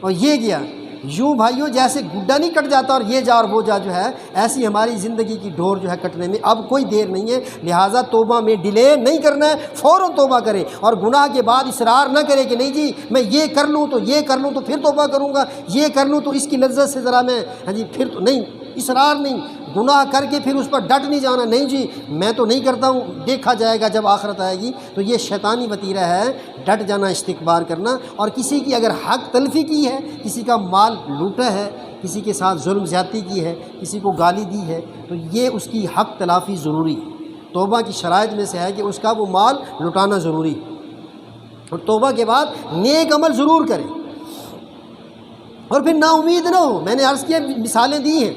S1: اور یہ گیا، یوں بھائیوں جیسے گڈا نہیں کٹ جاتا اور یہ جا اور وہ جا جو ہے، ایسی ہماری زندگی کی ڈور جو ہے کٹنے میں اب کوئی دیر نہیں ہے۔ لہٰذا توبہ میں ڈیلے نہیں کرنا ہے، فوراً توبہ کرے اور گناہ کے بعد اصرار نہ کرے کہ نہیں جی میں یہ کر لوں تو یہ کر لوں تو پھر توبہ کروں گا، یہ کر لوں تو اس کی لذت سے ذرا میں پھر تو نہیں، اصرار نہیں، گناہ کر کے پھر اس پر ڈٹ نہیں جانا، نہیں جی میں تو نہیں کرتا ہوں، دیکھا جائے گا جب آخرت آئے گی۔ تو یہ شیطانی وتیرہ ہے، ڈٹ جانا، استکبار کرنا، اور کسی کی اگر حق تلفی کی ہے، کسی کا مال لوٹا ہے، کسی کے ساتھ ظلم زیادتی کی ہے، کسی کو گالی دی ہے، تو یہ اس کی حق تلافی ضروری ہے۔ توبہ کی شرائط میں سے ہے کہ اس کا وہ مال لٹانا ضروری ہے، اور توبہ کے بعد نیک عمل ضرور کرے، اور پھر نا امید نہ ہو۔ میں نے عرض کیا، مثالیں دی ہیں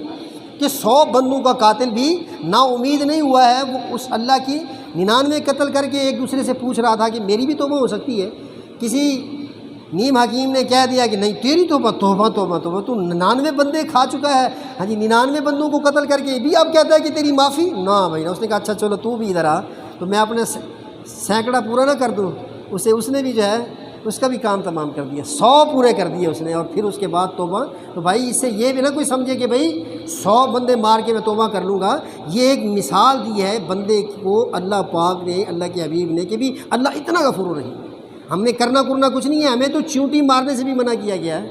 S1: کہ 100 بندوں کا قاتل بھی نا امید نہیں ہوا ہے، وہ اس اللہ کی 99 قتل کر کے ایک دوسرے سے پوچھ رہا تھا کہ میری بھی توبہ ہو سکتی ہے۔ کسی نیم حکیم نے کہہ دیا کہ نہیں تیری توبہ، توبہ توبہ توبہ، تو 99 بندے کھا چکا ہے، ہاں جی 99 بندوں کو قتل کر کے بھی اب کہتا ہے کہ تیری معافی نہ بھائی۔ اس نے کہا اچھا چلو تو بھی ادھر آ، تو میں اپنے سینکڑا پورا نہ کر دوں۔ اس نے بھی جو ہے اس کا بھی کام تمام کر دیا، 100 پورے کر دیے اس نے، اور پھر اس کے بعد توبہ۔ تو بھائی اس سے یہ بھی نہ کوئی سمجھے کہ بھائی 100 بندے مار کے میں توبہ کر لوں گا۔ یہ ایک مثال دی ہے بندے کو اللہ پاک نے، اللہ کے حبیب نے، کہ بھی اللہ اتنا غفور رحیم ہے۔ ہم نے کرنا کچھ نہیں ہے، ہمیں تو چیونٹی مارنے سے بھی منع کیا گیا ہے۔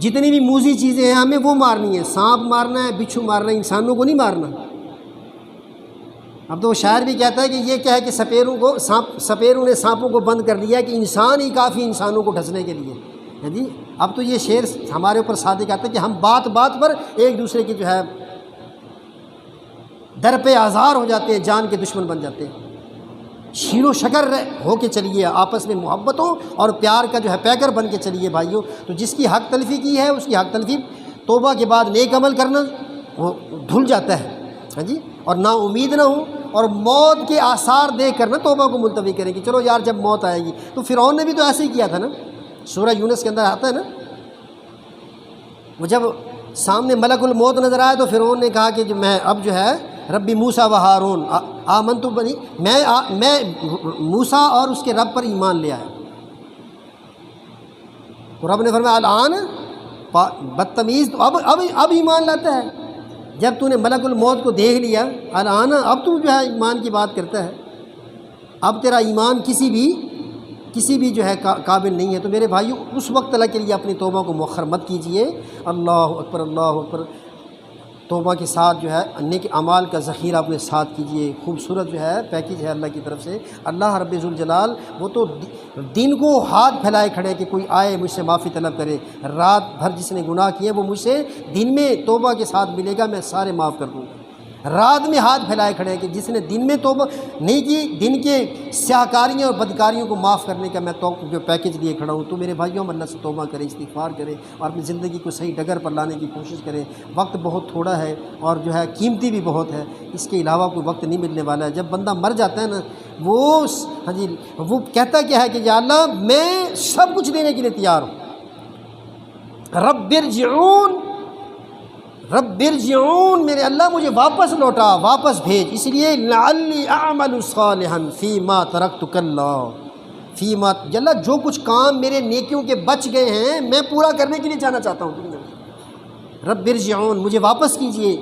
S1: جتنی بھی موذی چیزیں ہیں ہمیں وہ مارنی ہے، سانپ مارنا ہے، بچھو مارنا ہے، انسانوں کو نہیں مارنا۔ اب تو وہ شاعر بھی کہتا ہے کہ یہ کیا ہے کہ سپیروں نے سانپوں کو بند کر دیا کہ انسان ہی کافی انسانوں کو ڈھسنے کے لیے ہے جی۔ اب تو یہ شعر ہمارے اوپر صادق آتا ہے کہ ہم بات بات پر ایک دوسرے کی جو ہے در پہ آزار ہو جاتے ہیں، جان کے دشمن بن جاتے ہیں۔ شیر و شکر ہو کے چلیے، آپس میں محبتوں اور پیار کا جو ہے پیکر بن کے چلیے بھائیوں۔ تو جس کی حق تلفی کی ہے اس کی حق تلفی توبہ کے بعد نیک عمل کرنا وہ دھل جاتا ہے، ہاں جی، اور نا امید نہ ہو، اور موت کے آثار دیکھ کر نہ توبہ کو ملتوی کریں کہ چلو یار جب موت آئے گی۔ تو فرعون نے بھی تو ایسے ہی کیا تھا نا، سورہ یونس کے اندر آتا ہے نا، وہ جب سامنے ملک الموت نظر آئے تو فرعون نے کہا کہ جو میں اب جو ہے ربی موسیٰ و ہارون آمنت بنی، میں موسیٰ اور اس کے رب پر ایمان لے آیا۔ تو رب نے فرمایا الآن بدتمیز، تو اب ایمان لاتا ہے، جب تو نے ملک الموت کو دیکھ لیا الآن، اب تو جو ہے ایمان کی بات کرتا ہے، اب تیرا ایمان کسی بھی جو ہے قابل نہیں ہے۔ تو میرے بھائیو اس وقت تک کے لیے اپنی توبہ کو مؤخر مت کیجیے۔ اللہ اکبر، اللہ اکبر۔ توبہ کے ساتھ جو ہے نیک اعمال کا ذخیرہ اپنے ساتھ کیجیے۔ خوبصورت جو ہے پیکیج ہے اللہ کی طرف سے۔ اللہ رب ذوالجلال وہ تو دن کو ہاتھ پھیلائے کھڑے کہ کوئی آئے مجھ سے معافی طلب کرے، رات بھر جس نے گناہ کیے وہ مجھ سے دن میں توبہ کے ساتھ ملے گا، میں سارے معاف کر دوں گا۔ رات میں ہاتھ پھیلائے کھڑے کہ جس نے دن میں توبہ نہیں کی، دن کے سیاہکاریوں اور بدکاریوں کو معاف کرنے کا میں جو پیکیج لیے کھڑا ہوں۔ تو میرے بھائیوں ہم اللہ سے توبہ کریں، استغفار کریں، اور اپنی زندگی کو صحیح ڈگر پر لانے کی کوشش کریں۔ وقت بہت تھوڑا ہے اور جو ہے قیمتی بھی بہت ہے، اس کے علاوہ کوئی وقت نہیں ملنے والا ہے۔ جب بندہ مر جاتا ہے نا، وہ کہتا کیا ہے کہ یا اللہ میں سب کچھ دینے کے لیے تیار ہوں، رب ارجعون، میرے اللہ مجھے واپس لوٹا، واپس بھیج۔ اس لیے لعلی اعمل صالحا فیما ترکت کلا فیما، اللہ جو کچھ کام میرے نیکیوں کے بچ گئے ہیں میں پورا کرنے کے لیے جانا چاہتا ہوں دنیا میں۔ رب ارجعون، مجھے واپس کیجئے،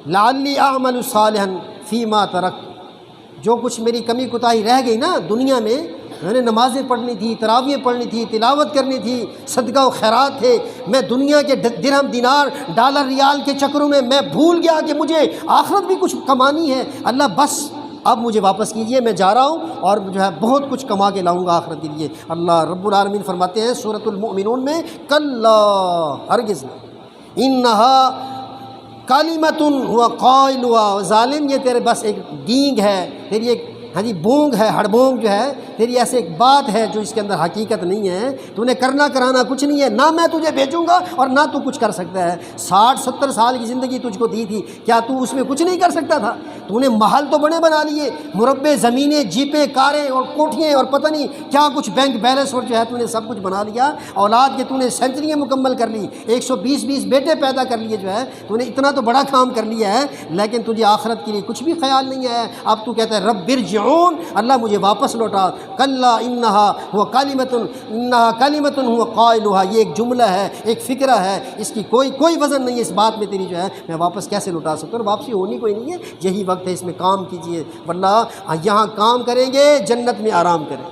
S1: لعلی اعمل صالحا فیما ترکت، جو کچھ میری کمی کوتاہی رہ گئی نا دنیا میں نے نمازیں پڑھنی تھی، تراویح پڑھنی تھی، تلاوت کرنی تھی، صدقہ و خیرات تھے، میں دنیا کے درہم دینار ڈالر ریال کے چکروں میں بھول گیا کہ مجھے آخرت بھی کچھ کمانی ہے۔ اللہ بس اب مجھے واپس کیجئے، میں جا رہا ہوں اور جو ہے بہت کچھ کما کے لاؤں گا آخرت کے لیے۔ اللہ رب العالمین فرماتے ہیں سورۃ المؤمنون میں، کلا ہرگز انہا کلمۃ ہوا قائلها، ظالم یہ تیرے بس ایک گینگ ہے، تیری ایک بونگ ہے، ہڑبونگ جو ہے تیری، ایسے ایک بات ہے جو اس کے اندر حقیقت نہیں ہے، تو نے کرنا کرانا کچھ نہیں ہے، نہ میں تجھے بھیجوں گا اور نہ تو کچھ کر سکتا ہے۔ 60-70 سال کی زندگی تجھ کو دی تھی، کیا تو اس میں کچھ نہیں کر سکتا تھا؟
S2: تو نے محل تو بڑے بنا لیے، مربع زمینیں، جیپیں، کاریں اور کوٹھیاں اور پتہ نہیں کیا کچھ بینک بیلنس اور جو ہے تو نے سب کچھ بنا لیا، اولاد کے تو نے سینچریاں مکمل کر لی، 120 بیٹے پیدا کر لیے، جو ہے تو نے اتنا تو بڑا کام کر لیا ہے، لیکن تجھے آخرت کے لیے کچھ بھی خیال نہیں ہے۔ اب تو کہتا ہے رب ارجعون، اللہ مجھے واپس لوٹا، کلا انہا ہوا کلمۃ ہوا قائلھا، یہ ایک جملہ ہے، ایک فکرہ ہے، اس کی کوئی وزن نہیں ہے اس بات میں تیری، جو ہے میں واپس کیسے لوٹا سکتا ہوں، واپسی ہونی کوئی نہیں ہے، یہی وقت ہے اس میں کام کیجئے، ورنہ یہاں کام کریں گے جنت میں آرام کریں گے۔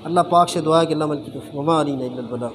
S2: اللہ پاک سے دعا ہے کہ اللہ عمل کی توفیق، وما علینا الا البلاغ۔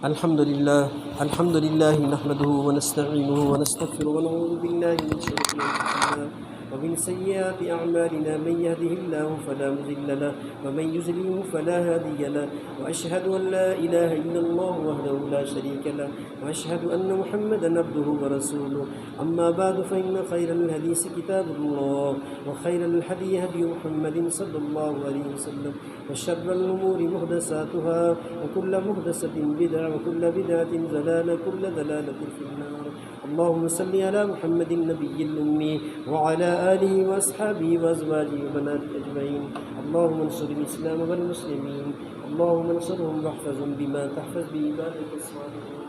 S2: الحمد للہ نحمده ونستعینه ونستغفره ونعوذ باللہ من شرور انفسنا ومن سیئات اعمالنا، من يهده الله فلا مضل له ومن يضلل فلا هادي له، واشهد ان لا اله الا الله وحده لا شريك له، واشهد ان محمدا عبده ورسوله، اما بعد فان خير الحديث كتاب الله، وخير الهدي هدي محمد صلى الله عليه وسلم، وشر الامور محدثاتها، وكل محدثة بدعة، وكل بدعة ضلالة، وكل ضلالة في النار۔ اللهم صل على محمد النبي الأمي وعلى آله وأصحابه وأزواجه وبناته أجمعين۔ اللهم انصر الإسلام والمسلمين، اللهم انصرهم واحفظهم بما تحفظ بعبادك الصالحين۔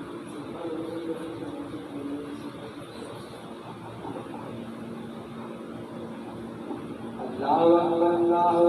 S3: اللہ